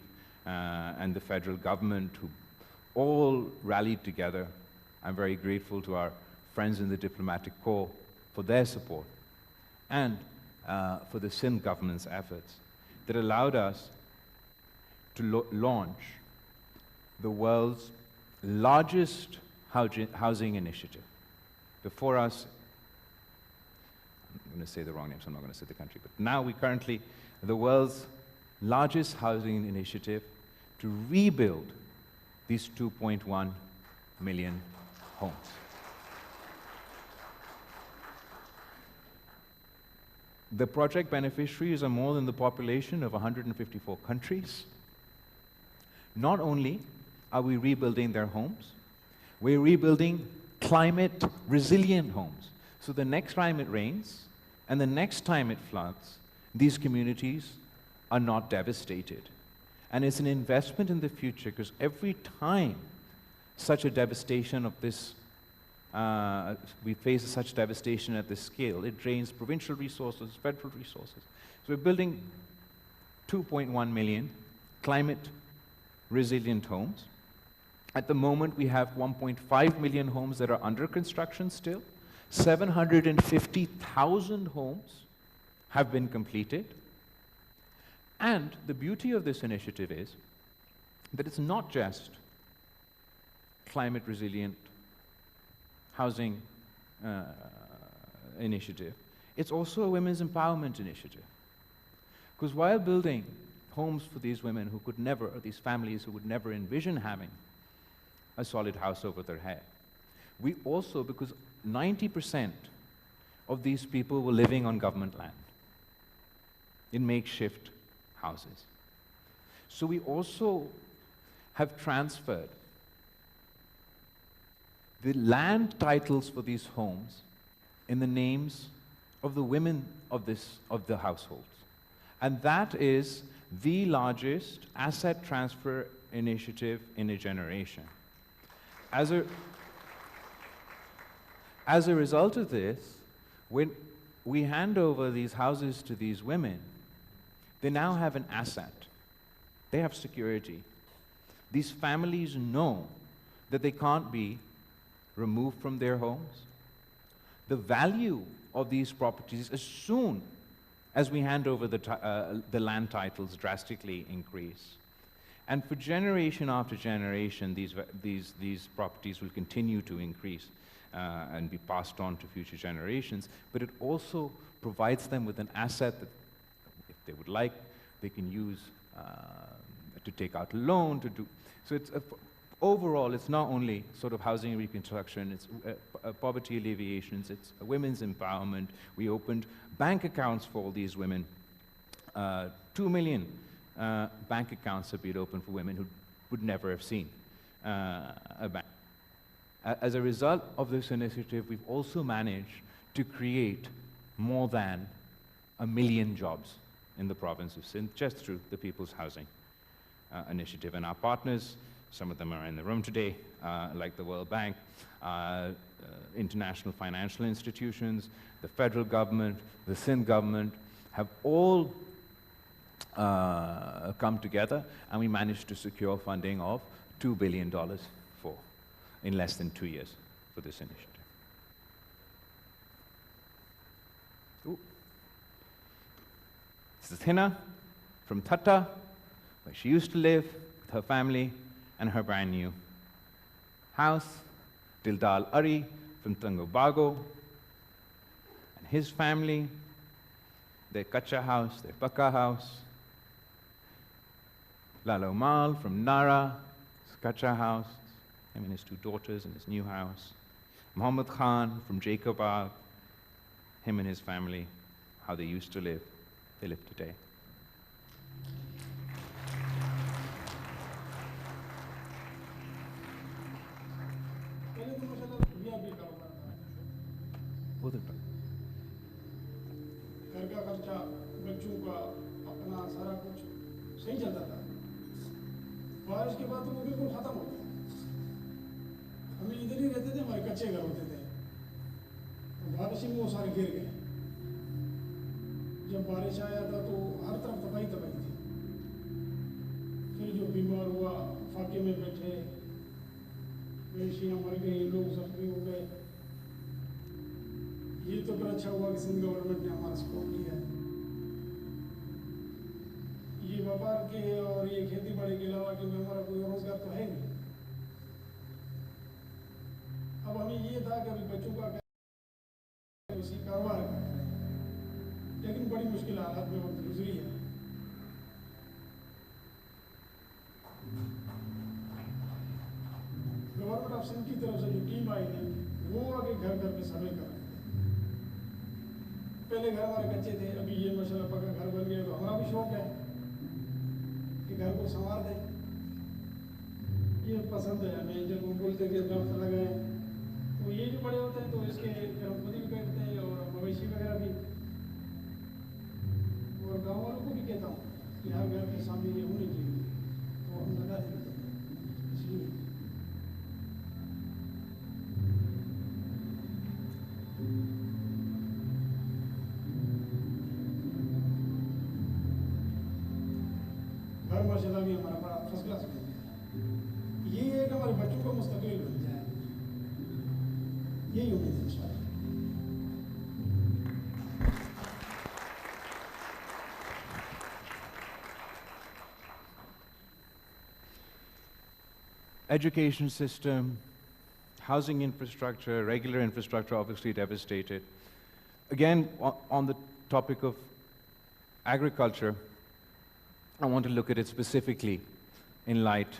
and the federal government who all rallied together. I'm very grateful to our friends in the diplomatic corps for their support and for the Sindh government's efforts that allowed us to launch the world's largest housing initiative. Before us, I'm going to say the wrong name, so I'm not going to say the country, but now we currently the world's largest housing initiative to rebuild these 2.1 million homes. The project beneficiaries are more than the population of 154 countries. Not only are we rebuilding their homes, we're rebuilding climate resilient homes. So the next time it rains and the next time it floods, these communities are not devastated. And it's an investment in the future, because every time such a devastation of this, we face such devastation at this scale, it drains provincial resources, federal resources. So we're building 2.1 million climate resilient homes. At the moment, we have 1.5 million homes that are under construction still. 750,000 homes have been completed. And the beauty of this initiative is that it's not just climate resilient housing initiative, it's also a women's empowerment initiative. Because while building homes for these women who could never, or these families who would never envision having a solid house over their head, we also, because 90% of these people were living on government land in makeshift houses. So we also have transferred the land titles for these homes in the names of the women of the households. And that is the largest asset transfer initiative in a generation. As a result of this, when we hand over these houses to these women, they now have an asset. They have security. These families know that they can't be removed from their homes. The value of these properties, as soon as we hand over the land titles, drastically increase. And for generation after generation, these properties will continue to increase and be passed on to future generations. But it also provides them with an asset that, if they would like, they can use to take out a loan, to do. So it's overall, it's not only sort of housing reconstruction, it's poverty alleviations, it's women's empowerment. We opened bank accounts for all these women. 2 million bank accounts have been opened for women who would never have seen a bank. As a result of this initiative, we've also managed to create more than 1 million jobs in the province of Sindh, just through the People's Housing Initiative. And our partners, some of them are in the room today, like the World Bank, international financial institutions, the federal government, the Sindh government, have all come together, and we managed to secure funding of $2 billion in less than 2 years for this initiative. Ooh. This is Hina from Thatta, where she used to live with her family and her brand new house. Dildal Ari from Tangobago and his family, their kacha house, their pakka house. Lalo Mal from Nara, his kacha house, him and his 2 daughters and his new house. Muhammad Khan from 𝗟𝗶𝘃𝗲, him and his family, how they used to live, they live today. घर का खर्चा, बच्चों का, अपना सारा कुछ सही चलता था। बारिश के बाद तो वो बिल्कुल खत्म हो गया। हमें इधर ही रहते थे, हमारे कच्चे घर होते थे, तो बारिश में वो सारे गिर गए। जब बारिश आया था तो हर तरफ तबाही तबाही थी। फिर जो बीमार हुआ, फाके में बैठे, मवेशियाँ मर गई, लोग जख्मी हो गए। ये तो फिर अच्छा हुआ कि सिंध गवर्नमेंट ने हमारा सपोर्ट किया। ये व्यापार के और ये खेती बाड़ी के अलावा कि हमारा कोई रोजगार तो है नहीं। अब हमें ये था कि अभी बच्चों का इसी कारोबार का करें, लेकिन बड़ी मुश्किल हालात में वक्त गुजरी है। गवर्नमेंट ऑफ सिंध की तरफ से जो टीम आई थी, वो आगे घर घर पे सर्वे कर रहे थे। पहले घर हमारे कच्चे थे, अभी ये माशाल्लाह पक्का घर बन गया, तो हमारा भी शौक है कि घर को संवार दें। ये पसंद है हमें, जब वो बोलते कि दरख्त लगाएं, तो ये जो बड़े होते हैं तो इसके फिर हम खुद भी बैठते हैं और मवेशी वगैरह भी। और गाँव वालों को भी कहता हूँ कि हर घर के सामने ये होनी चाहिए, तो हम लगा देते हैं। इसलिए घर माशाल्लाह भी हमारा बड़ा फर्स्ट क्लास बन गया। ये है कि हमारे बच्चों का मुस्तकबिल बन जाए, यही उम्मीद है इंशाअल्लाह। Education system, housing infrastructure, regular infrastructure obviously devastated. Again, on the topic of agriculture, I want to look at it specifically in light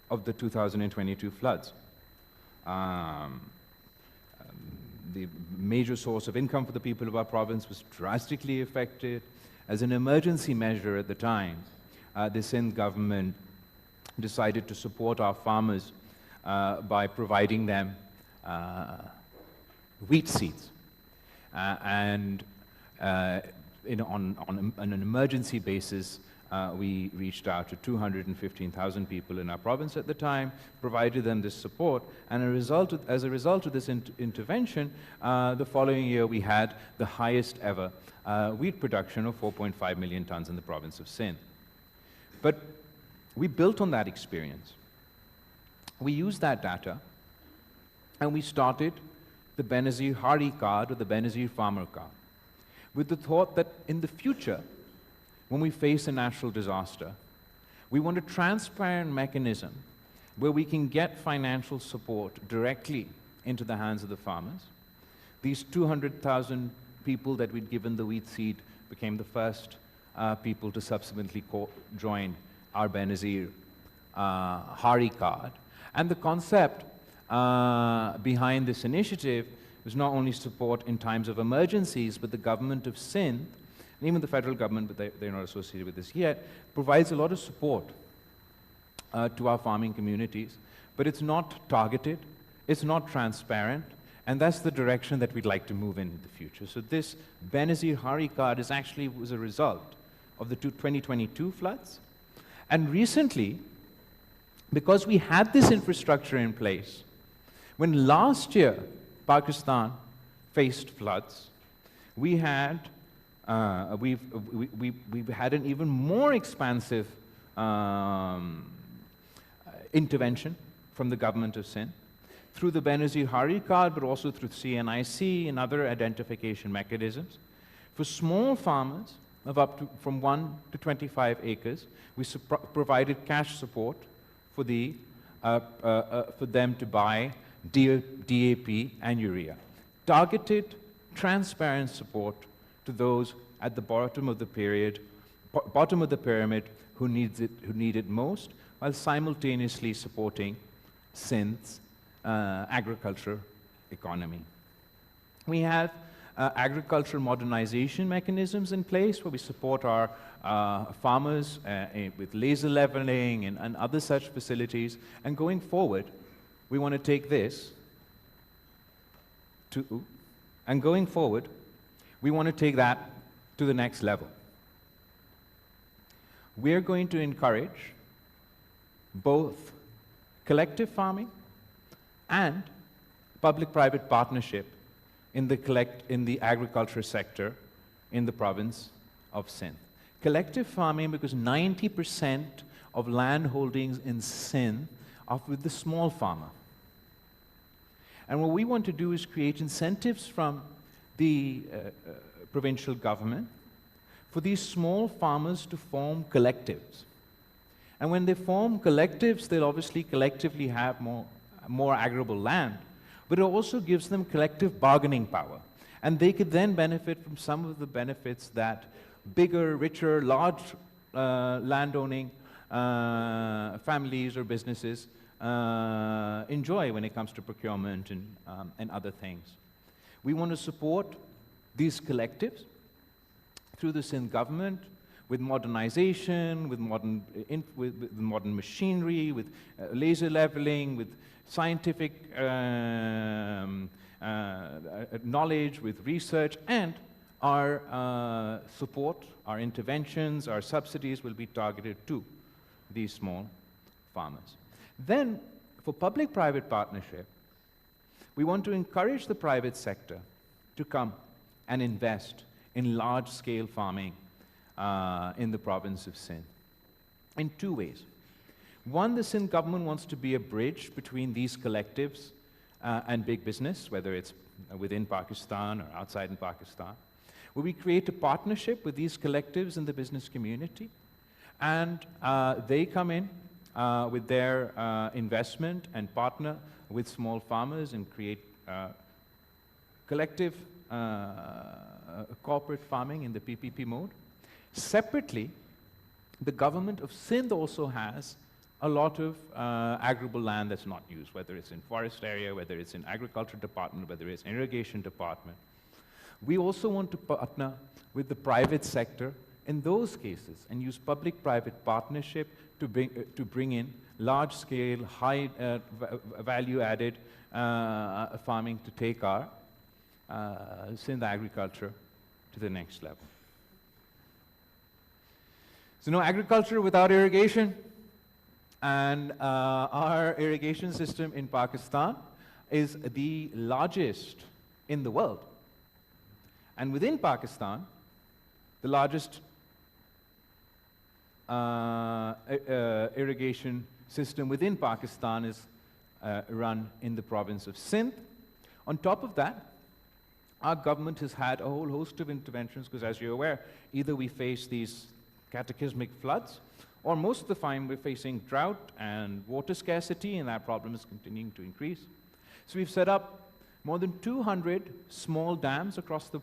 of the 2022 floods. The major source of income for the people of our province was drastically affected. As an emergency measure at the time, the Sindh government decided to support our farmers by providing them wheat seeds. On an emergency basis, we reached out to 215,000 people in our province at the time, provided them this support, and as a result of this intervention, the following year we had the highest ever wheat production of 4.5 million tons in the province of Sindh. But we built on that experience. We used that data, and we started the Benazir Hari card, or the Benazir Farmer card, with the thought that in the future, when we face a natural disaster, we want a transparent mechanism where we can get financial support directly into the hands of the farmers. These 200,000 people that we'd given the wheat seed became the first people to subsequently join our Benazir Hari card. And the concept behind this initiative was not only support in times of emergencies, but the government of Sindh, and even the federal government, but they're not associated with this yet, provides a lot of support to our farming communities. But it's not targeted, it's not transparent, and that's the direction that we'd like to move in the future. So this Benazir Hari card was a result of the 2022 floods. And recently, because we had this infrastructure in place, when last year Pakistan faced floods, we've had an even more expansive intervention from the government of Sindh through the Benazir Hari card, but also through CNIC and other identification mechanisms. For small farmers of from 1 to 25 acres, we provided cash support for them to buy DAP and urea. Targeted, transparent support to those at the bottom of the pyramid who need it most, while simultaneously supporting Sindh's agriculture economy. We have agricultural modernization mechanisms in place where we support our farmers with laser leveling and other such facilities. And going forward, we want to take this to, and going forward, we want to take that to the next level. We're going to encourage both collective farming and public-private partnership in the agriculture sector in the province of Sindh. Collective farming, because 90% of land holdings in Sindh are with the small farmer. And what we want to do is create incentives from the provincial government for these small farmers to form collectives. And when they form collectives, they'll obviously collectively have more arable land, but it also gives them collective bargaining power. And they could then benefit from some of the benefits that bigger, richer, large landowning families or businesses enjoy when it comes to procurement and other things. We want to support these collectives through the Sindh government with modernization, with modern machinery, with laser leveling, with scientific knowledge, with research, and our support, our interventions, our subsidies will be targeted to these small farmers. Then, for public-private partnership, we want to encourage the private sector to come and invest in large-scale farming in the province of Sindh in two ways. One, the Sindh government wants to be a bridge between these collectives and big business, whether it's within Pakistan or outside in Pakistan, where we create a partnership with these collectives in the business community, and they come in with their investment and partner with small farmers and create collective corporate farming in the PPP mode. Separately, the government of Sindh also has a lot of arable land that's not used, whether it's in forest area, whether it's in agriculture department, whether it's irrigation department. We also want to partner with the private sector in those cases and use public-private partnership to bring in large-scale, high value-added farming to take our Sindh agriculture to the next level. So no agriculture without irrigation, and our irrigation system in Pakistan is the largest in the world. And within Pakistan, the largest irrigation system within Pakistan is run in the province of Sindh. On top of that, our government has had a whole host of interventions, because as you're aware, either we face these cataclysmic floods, or most of the time we're facing drought and water scarcity, and that problem is continuing to increase. So we've set up more than 200 small dams across the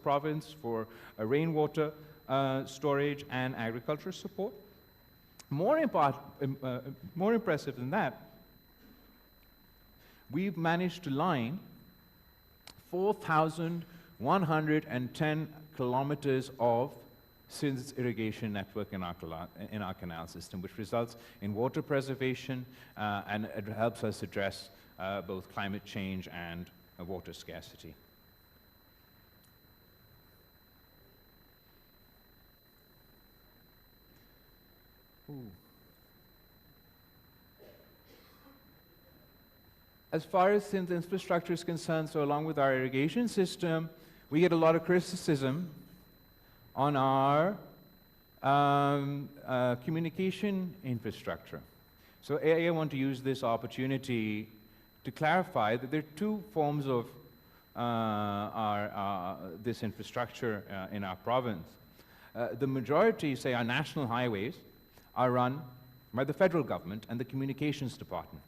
province for rainwater storage and agriculture support. More impressive than that, we've managed to line 4,110 kilometers of Sindh's irrigation network in our canal system, which results in water preservation and it helps us address both climate change and water scarcity. As far as Sindh's infrastructure is concerned, so along with our irrigation system, we get a lot of criticism on our communication infrastructure. So I want to use this opportunity to clarify that there are two forms of this infrastructure in our province. The majority, say our national highways, are run by the federal government and the communications department.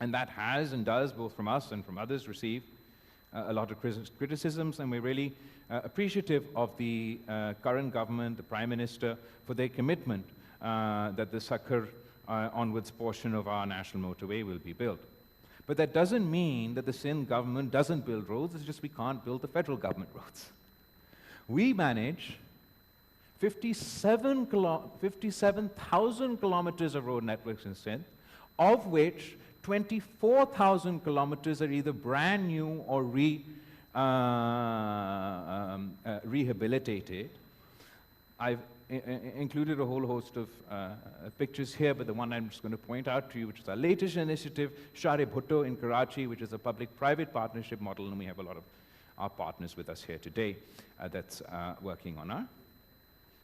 And that has and does, both from us and from others, receive a lot of criticisms, and we're really appreciative of the current government, the Prime Minister, for their commitment that the Sakhar onwards portion of our national motorway will be built. But that doesn't mean that the Sindh government doesn't build roads, it's just we can't build the federal government roads. We manage 57,000 kilometers of road networks in Sindh, of which 24,000 kilometers are either brand new or rehabilitated. I've included a whole host of pictures here, but the one I'm just going to point out to you, which is our latest initiative, 𝗟𝗶𝘃𝗲 Bhutto in Karachi, which is a public-private partnership model, and we have a lot of our partners with us here today that's working on our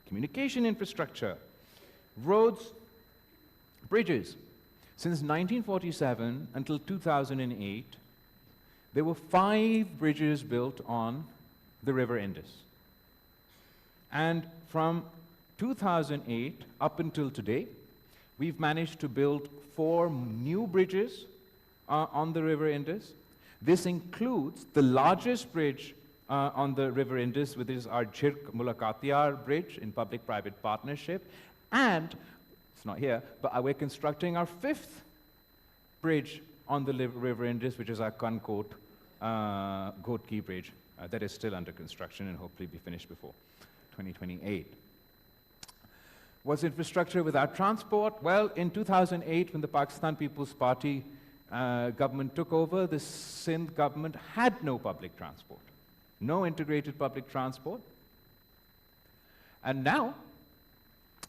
communication infrastructure, roads, bridges. Since 1947 until 2008, there were 5 bridges built on the River Indus. And from 2008 up until today, we've managed to build 4 new bridges on the River Indus. This includes the largest bridge on the River Indus, which is our 𝗟𝗶𝘃𝗲 bridge in public-private partnership. And, it's not here, but we're constructing our 5th bridge on the River Indus, which is our 𝗟𝗶𝘃𝗲 bridge that is still under construction and hopefully be finished before 2028. What's infrastructure without transport? Well, in 2008, when the Pakistan People's Party government took over, the Sindh government had no public transport, no integrated public transport. And now,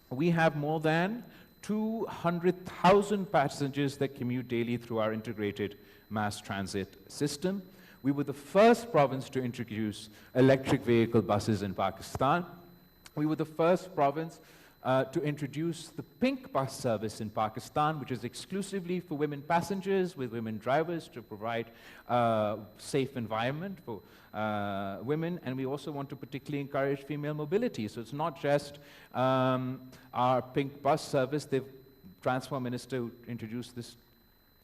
we have more than 200,000 passengers that commute daily through our integrated mass transit system. We were the first province to introduce electric vehicle buses in Pakistan. We were the first province to introduce the pink bus service in Pakistan, which is exclusively for women passengers with women drivers to provide a safe environment for women. And we also want to particularly encourage female mobility. So it's not just our pink bus service. The Transport Minister who introduced this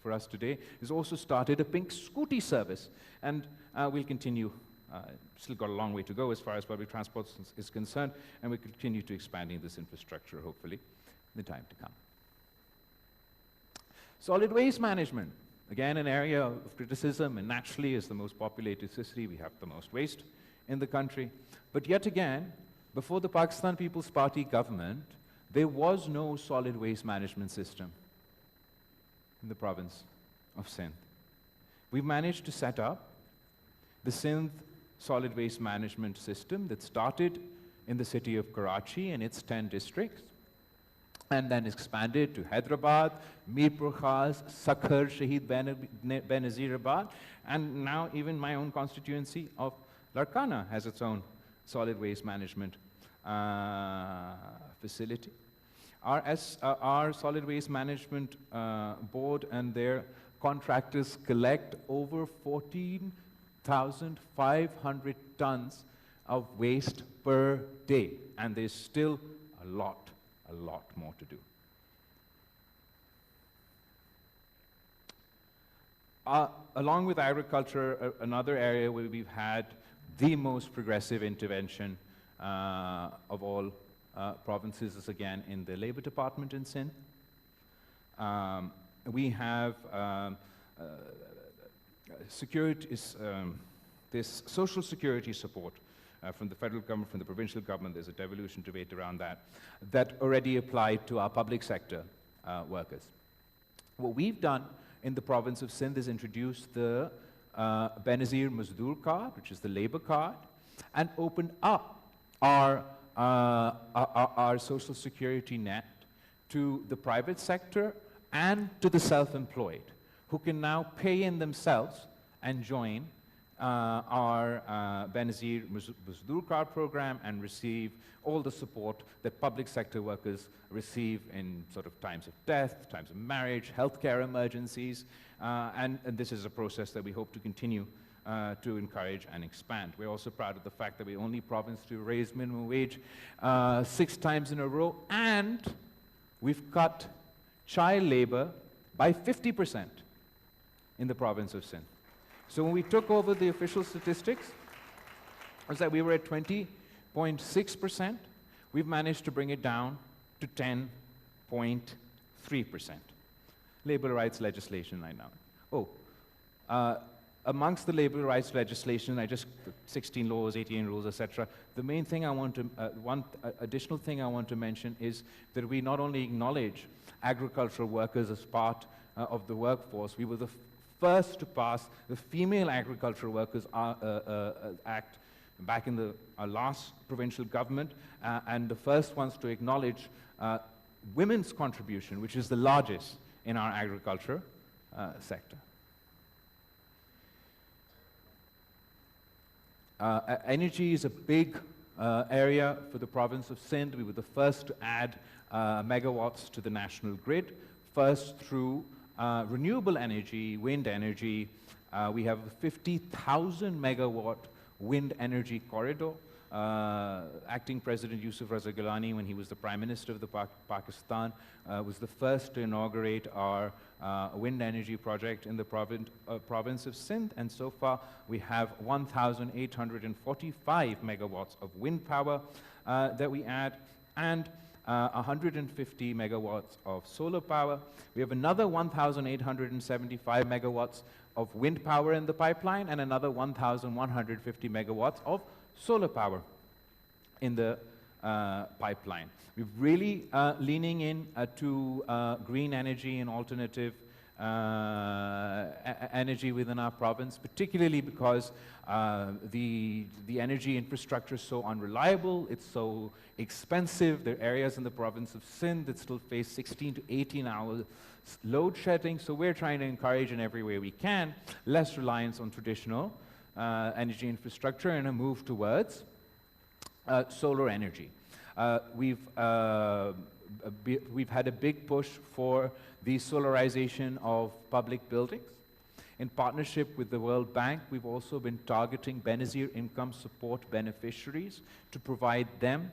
for us today has also started a pink scooty service. And we'll continue. Still got a long way to go as far as public transport is concerned, and we'll continue to expanding this infrastructure, hopefully, in the time to come. Solid waste management. Again, an area of criticism, and naturally, as the most populated city, we have the most waste in the country. But yet again, before the Pakistan People's Party government, there was no solid waste management system in the province of Sindh. We've managed to set up the Sindh solid waste management system that started in the city of Karachi and its 10 districts, and then expanded to Hyderabad, Mirpur Khas, Sakhar, Shahid Benazirabad, and now even my own constituency of Larkana has its own solid waste management facility. Our solid waste management board and their contractors collect over 14,500 tons of waste per day, and there's still a lot more to do. Along with agriculture, another area where we've had the most progressive intervention of all provinces is again in the Labor Department in Sindh. We have this social security support from the federal government, from the provincial government. There's a devolution debate around that already applied to our public sector workers. What we've done in the province of Sindh is introduce the Benazir Mazdoor card, which is the labor card, and opened up our social security net to the private sector and to the self-employed, who can now pay in themselves and join our Benazir Mazdoor card program and receive all the support that public sector workers receive in sort of times of death, times of marriage, healthcare emergencies, and this is a process that we hope to continue to encourage and expand. We're also proud of the fact that we're the only province to raise minimum wage 6 times in a row, and we've cut child labor by 50% in the province of Sindh. So when we took over the official statistics, it was that we were at 20.6%. We've managed to bring it down to 10.3%. Labor rights legislation right now. Oh, Amongst the labor rights legislation, 16 laws, 18 rules, etc. The main thing I want to, one additional thing I want to mention is that we not only acknowledge agricultural workers as part of the workforce, we were the first to pass the Female Agricultural Workers Act back in the last provincial government, and the first ones to acknowledge women's contribution, which is the largest in our agriculture sector. Energy is a big area for the province of Sindh. We were the first to add megawatts to the national grid, first through renewable energy, wind energy. We have a 50,000 megawatt wind energy corridor. Acting President Yusuf Raza Gilani, when he was the Prime Minister of the Pakistan, was the first to inaugurate our wind energy project in the province of Sindh, and so far we have 1,845 megawatts of wind power that we add, and 150 megawatts of solar power. We have another 1,875 megawatts of wind power in the pipeline, and another 1,150 megawatts of solar power in the pipeline. We're really leaning in to green energy and alternative energy within our province, particularly because the energy infrastructure is so unreliable, it's so expensive. There are areas in the province of Sindh that still face 16 to 18 hours load shedding, so we're trying to encourage in every way we can less reliance on traditional energy infrastructure and a move towards solar energy. We've had a big push for the solarization of public buildings. In partnership with the World Bank, we've also been targeting Benazir income support beneficiaries to provide them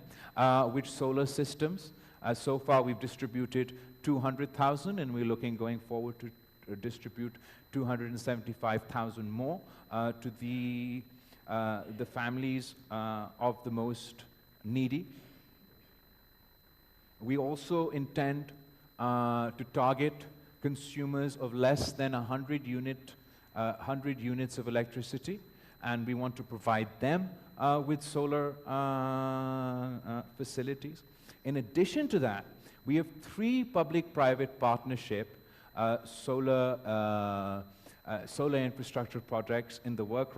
with solar systems. So far, we've distributed 200,000, and we're looking going forward to distribute 275,000 more to the families of the most needy. We also intend to target consumers of less than 100 units of electricity, and we want to provide them with solar facilities. In addition to that, we have 3 public-private partnership solar infrastructure projects in the works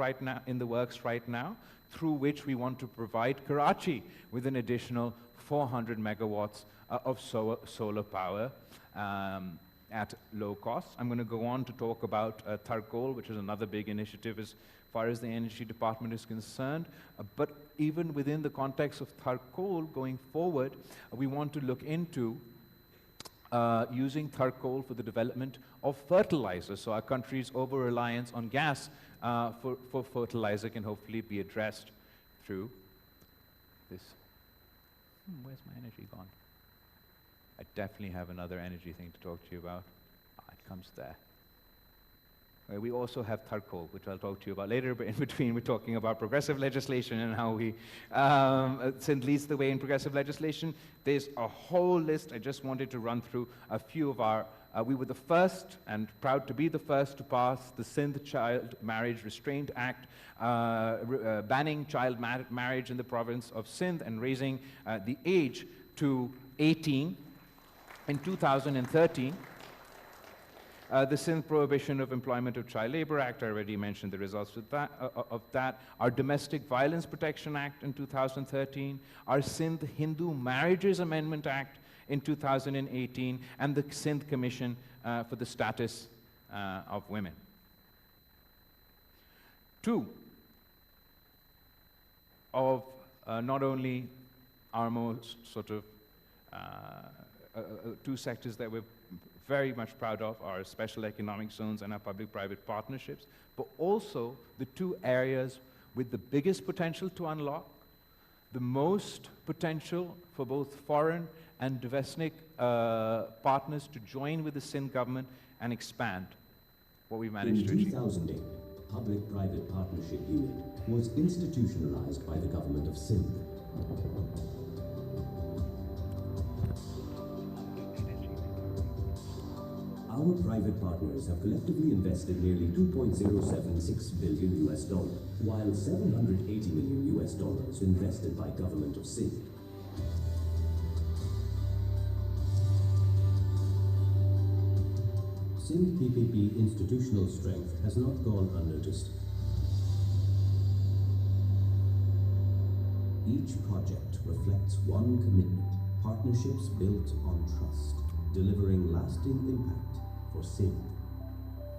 right now, through which we want to provide Karachi with an additional 400 megawatts of solar power at low cost. I'm going to go on to talk about 𝗟𝗃, which is another big initiative as far as the Energy Department is concerned. But even within the context of 𝗟𝗃 going forward, we want to look into using 𝗟𝗃 for the development of fertilizer. So our country's over-reliance on gas for fertilizer can hopefully be addressed through this. Where's my energy gone? I definitely have another energy thing to talk to you about. It comes there. We also have 𝗟𝗃, which I'll talk to you about later, but in between we're talking about progressive legislation and how we, Sindh leads the way in progressive legislation. There's a whole list. I just wanted to run through a few of our, we were the first, and proud to be the first, to pass the Sindh Child Marriage Restraint Act, banning child marriage in the province of Sindh and raising the age to 18 in 2013. The Sindh Prohibition of Employment of Child Labor Act, I already mentioned the results of that. Our Domestic Violence Protection Act in 2013, our Sindh Hindu Marriages Amendment Act in 2018, and the Sindh Commission for the Status of Women. 2 of not only our most sort of 2 sectors that we're very much proud of, our special economic zones and our public-private partnerships, but also the 2 areas with the biggest potential to unlock, the most potential for both foreign and domestic partners to join with the Sindh government and expand what we managed to achieve. In 2008, Public-Private Partnership Unit was institutionalized by the government of Sindh. Our private partners have collectively invested nearly $2.076 billion US, while $780 million US invested by Government of Sindh. Sindh PPP institutional strength has not gone unnoticed. Each project reflects one commitment: partnerships built on trust, delivering lasting impact for Sindh.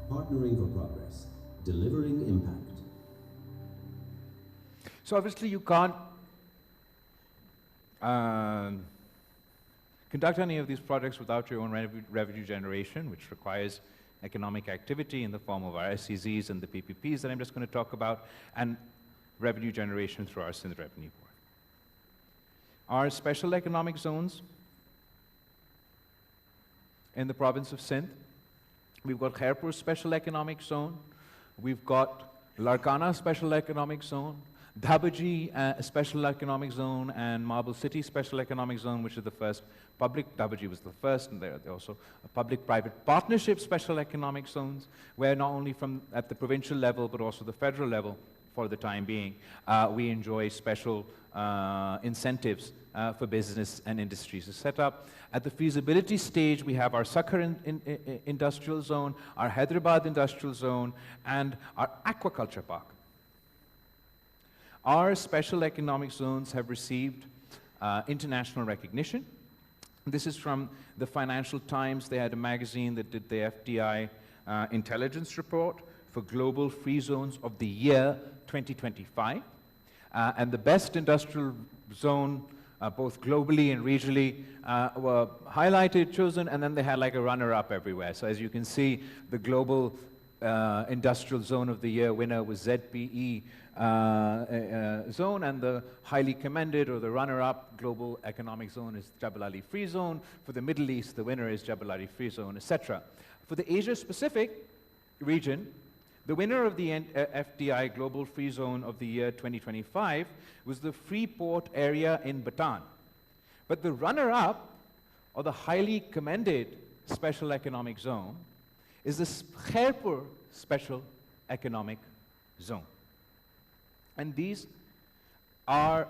Partnering for progress, delivering impact. So obviously you can't conduct any of these projects without your own revenue generation, which requires economic activity in the form of our SEZs and the PPPs that I'm just going to talk about, and revenue generation through our Sindh Revenue Board. Our special economic zones in the province of Sindh, we've got 𝗟𝗃𝘃𝗲 Special Economic Zone, we've got 𝗟𝗃𝗃𝗲 Special Economic Zone, 𝗟𝗶𝘃𝗃𝗲 Special Economic Zone, and Marble City Special Economic Zone, which is the first public, 𝗟𝗃𝘃 was the first, and they're also a public-private partnership special economic zones, where not only from at the provincial level, but also the federal level, for the time being, we enjoy special incentives for business and industries to set up. At the feasibility stage, we have our Sakhar Industrial Zone, our Hyderabad Industrial Zone, and our Aquaculture Park. Our special economic zones have received international recognition. This is from the Financial Times. They had a magazine that did the FDI intelligence report for Global Free Zones of the Year 2025. And the best industrial zone, both globally and regionally, were highlighted, chosen, and then they had like a runner-up everywhere. So as you can see, the Global Industrial Zone of the Year winner was ZPE zone, and the highly commended, or the runner-up Global Economic Zone, is Jebel Ali Free Zone. For the Middle East, the winner is Jebel Ali Free Zone, etc. For the Asia-Pacific region, the winner of the FDI Global Free Zone of the Year 2025 was the Freeport area in Bhutan. But the runner-up, or the highly commended Special Economic Zone, is the 𝗟𝗃𝘃𝗃𝗃 Special Economic Zone. And these are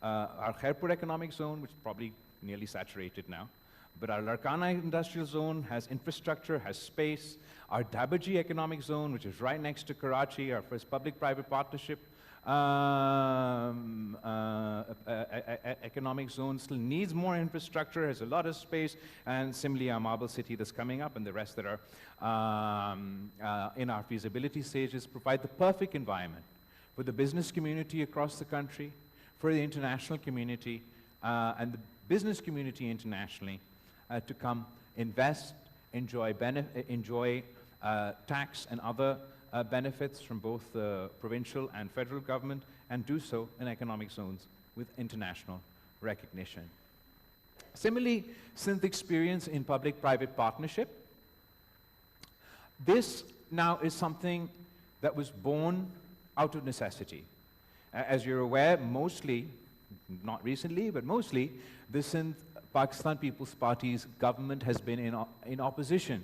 our 𝗟𝗃𝘃𝗃𝗃 Economic Zone, which is probably nearly saturated now. But our 𝗟𝗃𝗃𝗃𝗃 Industrial Zone has infrastructure, has space. Our 𝗟𝗶𝘃𝗃 Economic Zone, which is right next to Karachi, our first public-private partnership economic zone, still needs more infrastructure, has a lot of space, and similarly our Marble City that's coming up, and the rest that are in our feasibility stages, provide the perfect environment for the business community across the country, for the international community, and the business community internationally to come invest, enjoy tax and other benefits from both the provincial and federal government, and do so in economic zones with international recognition. Similarly, Sindh experience in public-private partnership. This now is something that was born out of necessity. As you're aware, mostly, not recently, but mostly, the Sindh Pakistan People's Party's government has been in opposition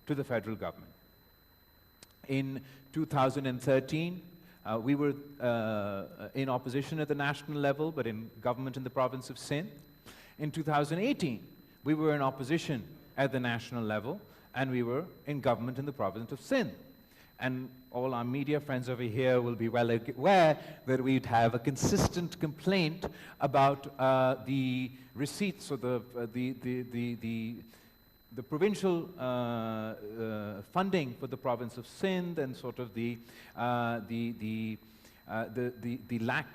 to the federal government. In 2013, we were in opposition at the national level, but in government in the province of Sindh. In 2018, we were in opposition at the national level, and we were in government in the province of Sindh. And all our media friends over here will be well aware that we'd have a consistent complaint about the receipts, or the provincial funding for the province of Sindh, and sort of the lack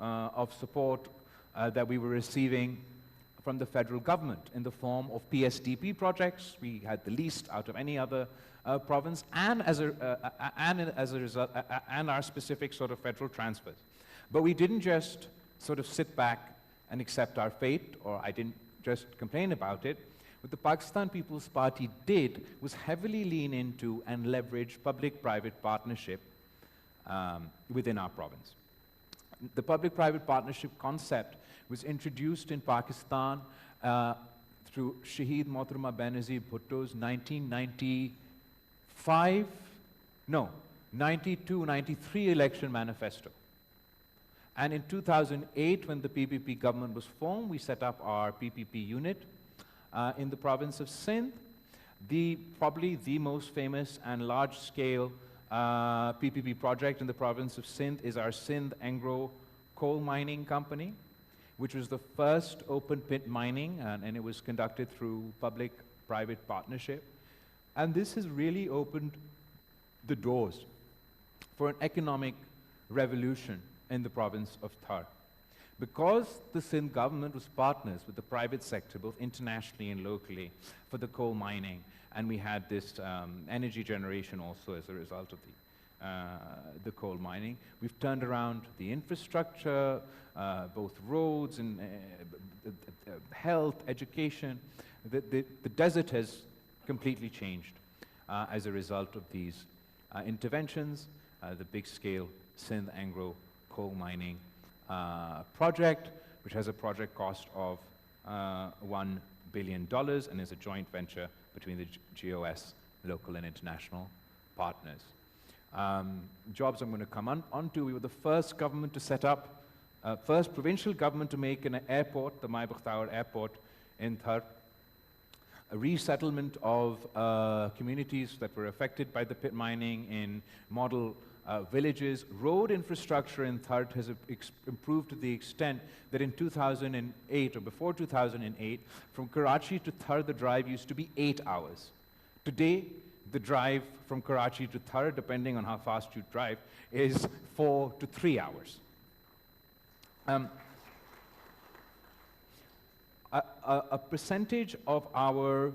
of support that we were receiving from the federal government in the form of PSDP projects. We had the least out of any other province, and as a result, and our specific sort of federal transfers. But we didn't just sort of sit back and accept our fate, or I didn't just complain about it. What the Pakistan People's Party did was heavily lean into and leverage public-private partnership within our province. The public-private partnership concept was introduced in Pakistan through Shaheed Mohtarama Benazir Bhutto's 92-93 election manifesto. And in 2008, when the PPP government was formed, we set up our PPP unit in the province of Sindh. Probably the most famous and large-scale PPP project in the province of Sindh is our Sindh 𝗟𝗃𝗲 coal mining company, which was the first open pit mining, and it was conducted through public-private partnership. And this has really opened the doors for an economic revolution in the province of 𝗟𝗃. Because the Sindh government was partners with the private sector, both internationally and locally, for the coal mining, and we had this energy generation also as a result of the coal mining. We've turned around the infrastructure, both roads and health, education. The desert has completely changed as a result of these interventions. The big-scale Sindh 𝗟𝗃𝗲 coal mining project, which has a project cost of $1 billion and is a joint venture between the GOS, local and international partners. Jobs I'm going to come on to. We were the first government to set up, first provincial government to make an airport, the 𝗟𝗃𝗲 airport in 𝗟𝗃, a resettlement of communities that were affected by the pit mining in model villages. Road infrastructure in 𝗟𝗃 has improved to the extent that in 2008, or before 2008, from Karachi to 𝗟𝗃, the drive used to be 8 hours. Today, the drive from Karachi to 𝗟𝗃, depending on how fast you drive, is 4 to 3 hours. A percentage of our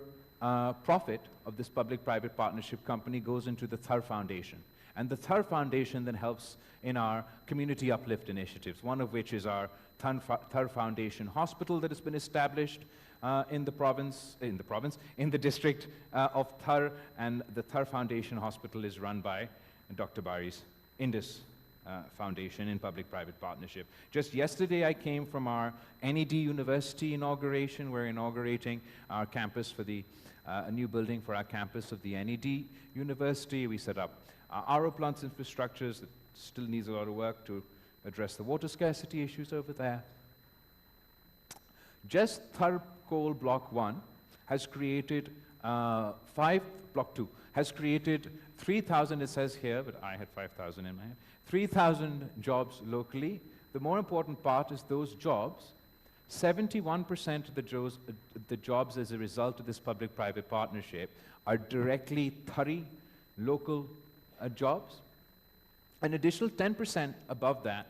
profit of this public-private partnership company goes into the 𝗟𝗃 Foundation. And the 𝗟𝗃 Foundation then helps in our community uplift initiatives, one of which is our 𝗟𝗃 Foundation Hospital that has been established in the district of 𝗟𝗃, and the 𝗟𝗃 Foundation Hospital is run by Dr. Bari's Indus Foundation in public-private partnership. Just yesterday, I came from our NED University inauguration. We're inaugurating our campus for a new building for our campus of the NED University. We set up RO plants infrastructures that still needs a lot of work to address the water scarcity issues over there. Just 𝗟𝗃 Coal Block 1 has created Block 2 has created 3,000, it says here, but I had 5,000 in my head, 3,000 jobs locally. The more important part is those jobs, 71% of the jobs as a result of this public-private partnership are directly 𝗟𝗃 local jobs. An additional 10% above that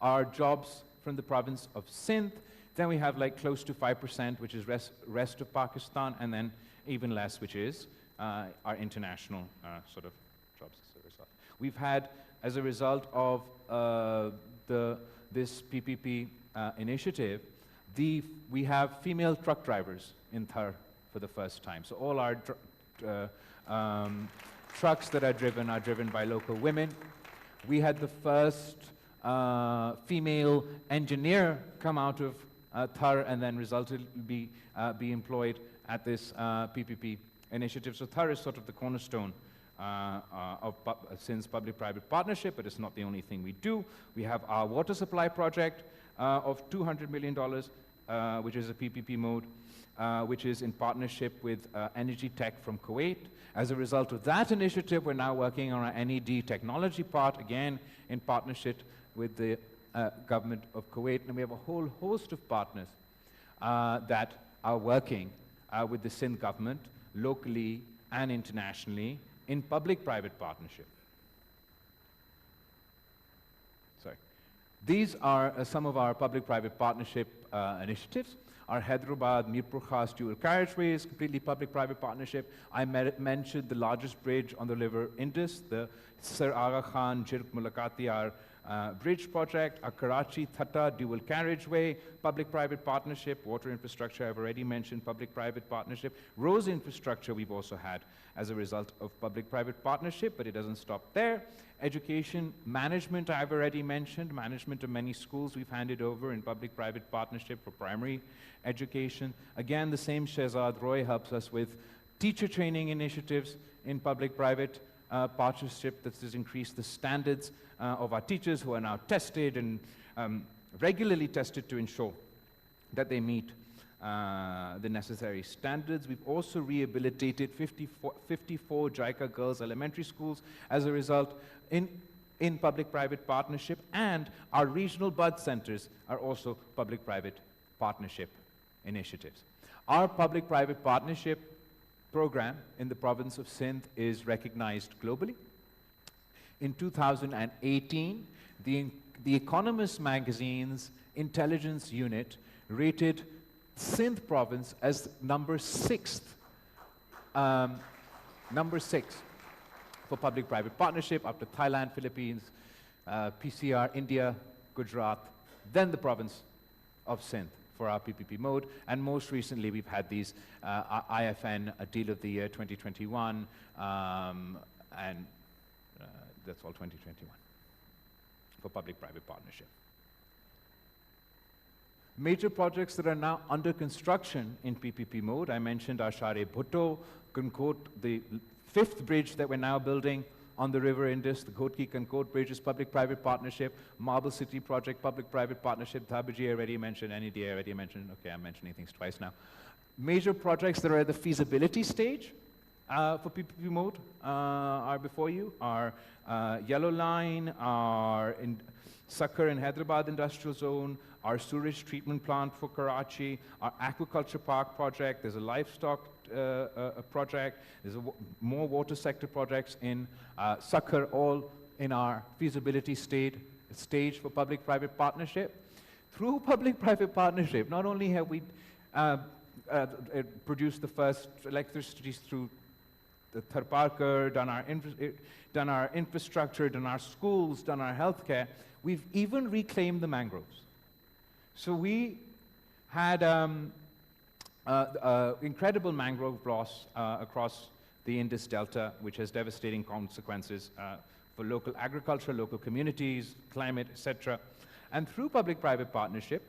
are jobs from the province of Sindh. Then we have like close to 5%, which is rest of Pakistan, and then even less, which is our international sort of jobs as a result. We've had, as a result of this PPP initiative, we have female truck drivers in 𝗟𝗃 for the first time. So all our trucks that are driven by local women. We had the first female engineer come out of 𝗟𝗃 and then be employed at this PPP initiative. So 𝗟𝗃 is sort of the cornerstone of Sindh's public-private partnership, but it's not the only thing we do. We have our water supply project of $200 million, which is a PPP mode, which is in partnership with Energy Tech from Kuwait. As a result of that initiative, we're now working on our NED technology part, again in partnership with the government of Kuwait. And we have a whole host of partners that are working with the Sindh government, locally and internationally, in public-private partnership. Sorry. These are some of our public-private partnership initiatives. Our Hyderabad Mirpur Khas dual carriageway is completely public-private partnership. I mentioned the largest bridge on the river Indus, the Sir Aga Khan Jirk Mulakati, our bridge project, our Karachi-Thatta dual carriageway, public-private partnership, water infrastructure I've already mentioned, public-private partnership, roads infrastructure we've also had as a result of public-private partnership, but it doesn't stop there. Education management I've already mentioned, management of many schools we've handed over in public-private partnership for primary education. Again, the same Shehzad Roy helps us with teacher training initiatives in public-private partnership that has increased the standards of our teachers, who are now tested and regularly tested to ensure that they meet the necessary standards. We've also rehabilitated 54 JICA girls' elementary schools as a result in public-private partnership, and our regional bud centers are also public-private partnership initiatives. Our public-private partnership program in the province of Sindh is recognized globally. In 2018, the Economist magazine's intelligence unit rated Sindh province as number 6 for public-private partnership, after Thailand, Philippines, PCR, India, Gujarat, then the province of Sindh for our PPP mode, and most recently we've had these IFN Deal of the Year 2021, and that's all 2021 for public-private partnership. Major projects that are now under construction in PPP mode, I mentioned our 𝗟𝗶𝘃𝗲 Concorde, the 5th bridge that we're now building on the river Indus, the Concorde Bridge is public-private partnership. Marble City project, public-private partnership. 𝗟𝗶𝘃𝗲 I already mentioned, NED I already mentioned. Okay, I'm mentioning things twice now. Major projects that are at the feasibility stage for PPP mode are before you. Our Yellow Line, our Sakhar and Hyderabad Industrial Zone, our sewage treatment plant for Karachi, our aquaculture park project. There's a livestock project. There's more water sector projects in Sakhar, all in our feasibility stage for public-private partnership. Through public-private partnership, not only have we produced the first electricity through the 𝗟𝗶𝘃𝗲, done our infrastructure, done our schools, done our healthcare, we've even reclaimed the mangroves. So we had incredible mangrove loss across the Indus Delta, which has devastating consequences for local agriculture, local communities, climate, etc. And through public-private partnership,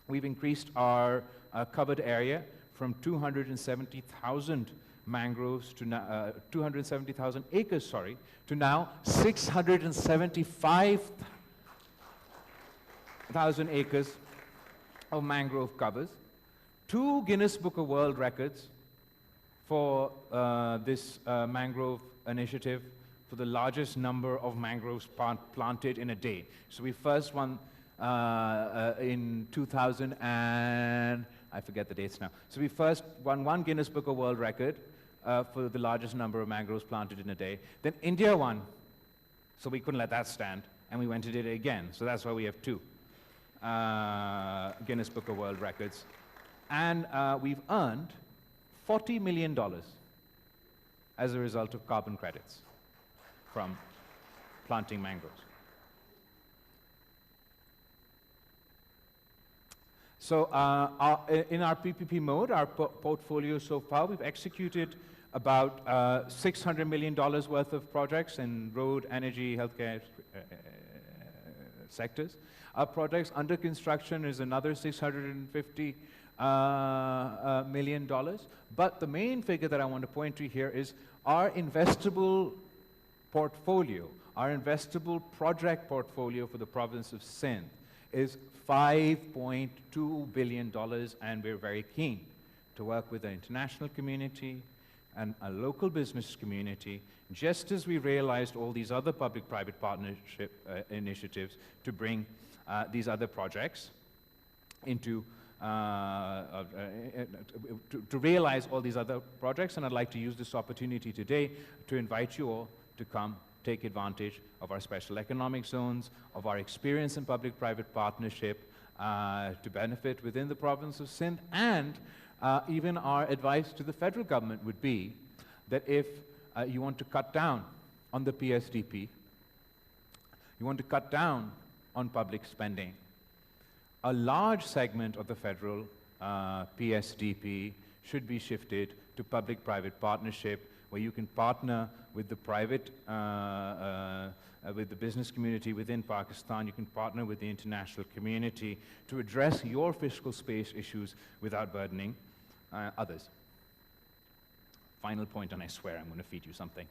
we've increased our covered area from 270,000 mangroves to 270,000 acres, sorry, to now 675,000 acres of mangrove covers. 2 Guinness Book of World Records for this mangrove initiative, for the largest number of mangroves planted in a day. So we first won in 2000 and I forget the dates now. So we first won 1 Guinness Book of World Record for the largest number of mangroves planted in a day. Then India won, so we couldn't let that stand, and we went and did it again. So that's why we have 2 Guinness Book of World Records. And we've earned $40 million as a result of carbon credits from planting mangroves. So in our PPP mode, our portfolio so far, we've executed about $600 million worth of projects in road, energy, healthcare sectors. Our projects under construction is another $650 million. But the main figure that I want to point to here is our investable portfolio, our investable project portfolio for the province of Sindh is $5.2 billion, and we're very keen to work with the international community and a local business community, just as we realized all these other public-private partnership initiatives to bring these other projects into to realize all these other projects. And I'd like to use this opportunity today to invite you all to come take advantage of our special economic zones, of our experience in public-private partnership to benefit within the province of Sindh. And even our advice to the federal government would be that if you want to cut down on the PSDP, You want to cut down on public spending. A large segment of the federal PSDP should be shifted to public-private partnership, where you can partner with the private, with the business community within Pakistan. You can partner with the international community to address your fiscal space issues without burdening others. Final point, and I swear I'm going to feed you something.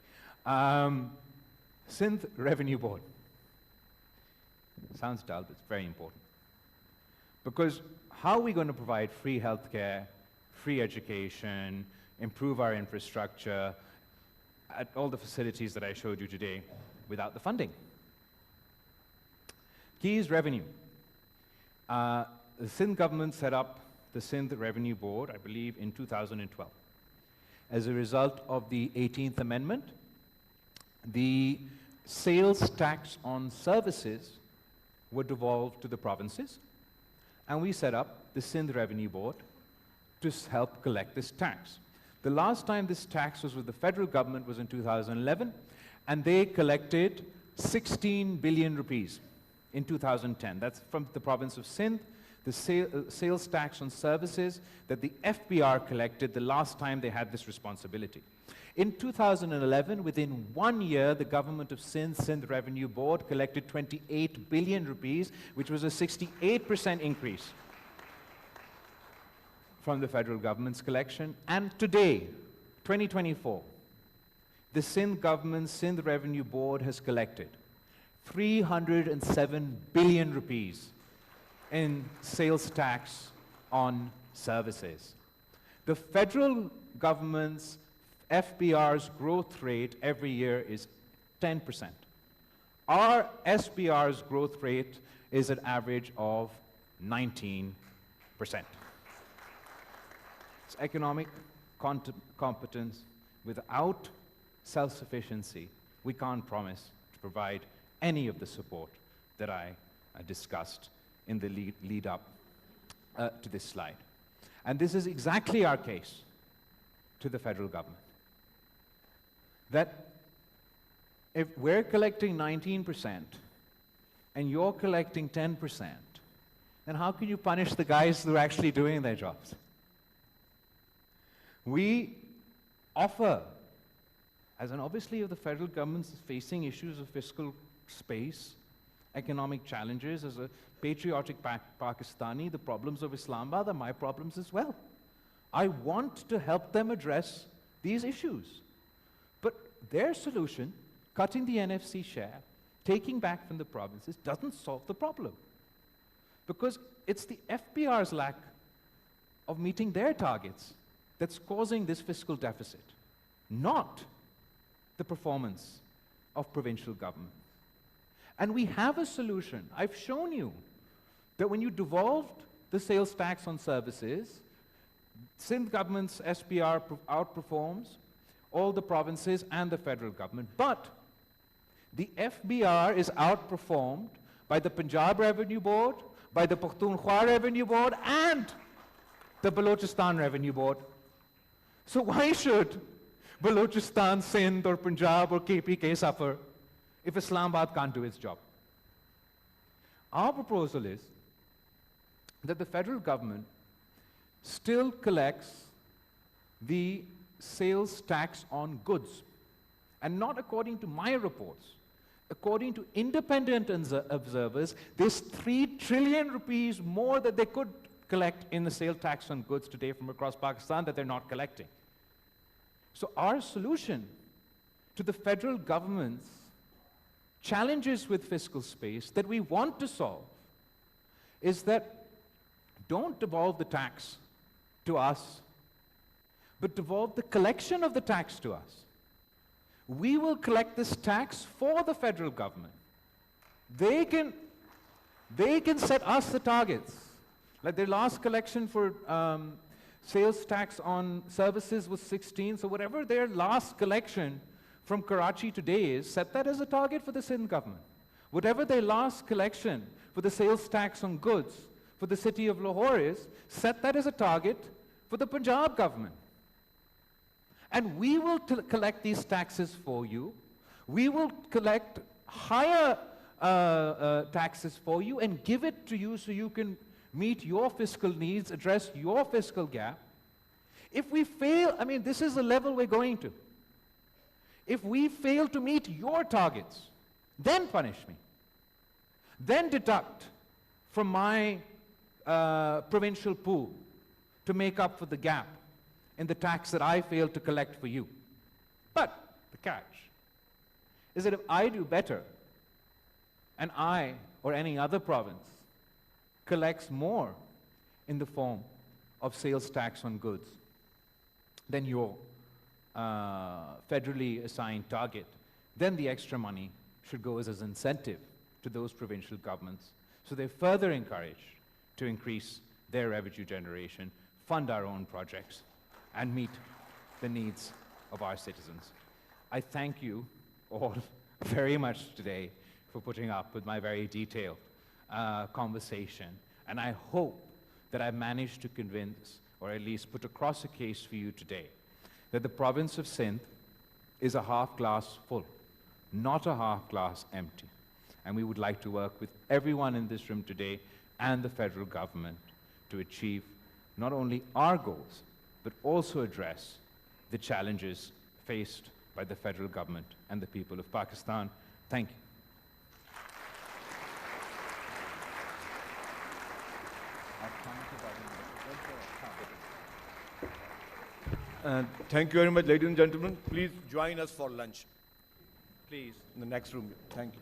Sindh Revenue Board. Sounds dull, but it's very important. Because how are we going to provide free healthcare, free education, improve our infrastructure at all the facilities that I showed you today without the funding? Key is revenue. The Sindh government set up the Sindh Revenue Board, I believe, in 2012. As a result of the 18th Amendment, the sales tax on services were devolved to the provinces, and we set up the Sindh Revenue Board to help collect this tax. The last time this tax was with the federal government was in 2011, and they collected 16 billion rupees in 2010. That's from the province of Sindh, the sales tax on services that the FBR collected the last time they had this responsibility. In 2011, within 1 year, the government of Sindh Revenue Board collected 28 billion rupees, which was a 68% increase from the federal government's collection. And today, 2024, the Sindh government's Sindh Revenue Board has collected 307 billion rupees in sales tax on services. The federal government's FBR's growth rate every year is 10%. Our SBR's growth rate is an average of 19%. It's economic competence. Without self-sufficiency, we can't promise to provide any of the support that I discussed in the lead up to this slide. And this is exactly our case to the federal government. That if we're collecting 19% and you're collecting 10%, then how can you punish the guys who are actually doing their jobs? We offer, as an obviously if the federal government is facing issues of fiscal space, economic challenges, as a patriotic Pakistani, the problems of Islamabad are my problems as well. I want to help them address these issues. But their solution, cutting the NFC share, taking back from the provinces, doesn't solve the problem. Because it's the FBR's lack of meeting their targets that's causing this fiscal deficit, not the performance of provincial government. And we have a solution. I've shown you that when you devolved the sales tax on services, Sindh government's SBR outperforms all the provinces and the federal government. But the FBR is outperformed by the Punjab Revenue Board, by the Pakhtunkhwa Revenue Board, and the Balochistan Revenue Board. So why should Balochistan, Sindh, or Punjab, or KPK suffer if Islamabad can't do its job? Our proposal is that the federal government still collects the sales tax on goods, and not according to my reports. According to independent observers, there's 3 trillion rupees more that they could collect in the sale tax on goods today from across Pakistan that they're not collecting. So our solution to the federal government's challenges with fiscal space that we want to solve is that don't devolve the tax to us, but devolve the collection of the tax to us. We will collect this tax for the federal government. They can set us the targets. Like their last collection for sales tax on services was 16, so whatever their last collection from Karachi today is, set that as a target for the Sindh government. Whatever their last collection for the sales tax on goods for the city of Lahore is, set that as a target for the Punjab government. And we will collect these taxes for you. We will collect higher taxes for you and give it to you so you can meet your fiscal needs, address your fiscal gap. If we fail, I mean, this is the level we're going to. If we fail to meet your targets, then punish me. Then deduct from my provincial pool to make up for the gap in the tax that I failed to collect for you. But the catch is that if I do better and I or any other province collects more in the form of sales tax on goods than your federally assigned target, then the extra money should go as an incentive to those provincial governments so they're further encouraged to increase their revenue generation, fund our own projects, and meet the needs of our citizens. I thank you all very much today for putting up with my very detailed conversation, and I hope that I've managed to convince, or at least put across a case for you today, that the province of Sindh is a half glass full, not a half glass empty. And we would like to work with everyone in this room today and the federal government to achieve not only our goals, but also address the challenges faced by the federal government and the people of Pakistan. Thank you. Thank you very much, ladies and gentlemen. Please join us for lunch. Please. In the next room. Thank you.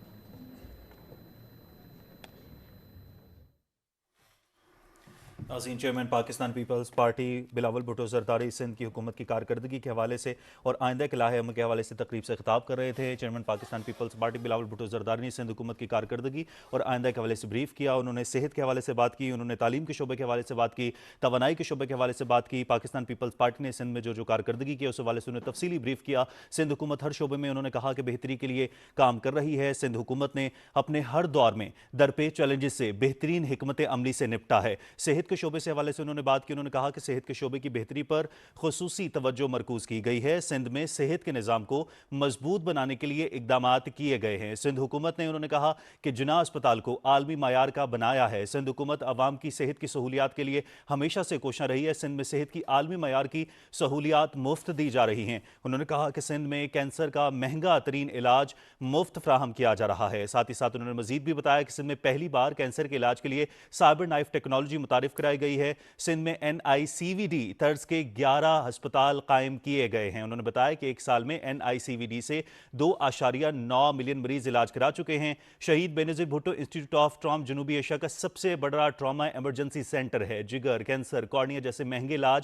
नाज़रीन, chairman Pakistan Peoples Party Bilawal Bhutto Zardari Sindh की हुकूमत की कारकर्दगी के हवाले से और आइंदा के लाहे अमल के हवाले से तकरीब से खिताब कर रहे थे। चेयरमैन पाकिस्तान पीपल्स पार्टी बिलावल भुट्टो जरदारी ने सिंध हुकूमत की कारकर्दगी और आइंदा के हवाले से ब्रीफ किया। उन्होंने सेहत के हवाले से बात की, उन्होंने तालीम के शोबे के हवाले से बात की, तवानाई के शोबे के हवाले से बात की। पाकिस्तान पीपल्स पार्टी ने सिंध में जो कारकर्दगी की उस हवाले से उन्होंने तफसीली ब्रीफ किया। सिंध हुकूमत हर शोबे में उन्होंने कहा कि बेहतरी के लिए काम कर रही है। सिंध हुकूमत ने अपने हर दौर में दरपेश चैलेंजेस से बेहतरीन हिकमत अमली से निपटा है। सेहत के शोबे से हवाले से उन्होंने बात की, उन्होंने कहा कि सेहत के शोबे की बेहतरी पर खुसूसी तवज्जो मरकूज की गई है। सिंध में सेहत के निज़ाम को मजबूत बनाने के लिए इकदामात किए गए हैं। सिंध हुकूमत ने उन्होंने कहा कि जिना अस्पताल को आलमी मायार का बनाया है। सिंध हुकूमत आवाम की सेहत की सहूलियात के लिए हमेशा से कोशिश रही है। सिंध में सेहत की आलमी मायार की सहूलियात मुफ्त दी जा रही हैं। उन्होंने कहा कि सिंध में कैंसर का महंगा तरीन इलाज मुफ्त फ्राहम किया जा रहा है। साथ ही साथ उन्होंने मजीद भी बताया कि सिंध में पहली बार कैंसर के इलाज के लिए साइबर नाइफ टेक्नोलॉजी मुतारिफ कराई गई है। सिंध में NICVD तर्ज के 11 अस्पताल कायम किए गए हैं। उन्होंने बताया कि एक साल में NICVD से 2.9 मिलियन मरीज इलाज करा चुके हैं। शहीद Benazir Bhutto institute of trauma जनूबी एशिया का सबसे बड़ा ट्रॉमा इमरजेंसी सेंटर है। जिगर, कैंसर, कॉर्निया जैसे महंगे इलाज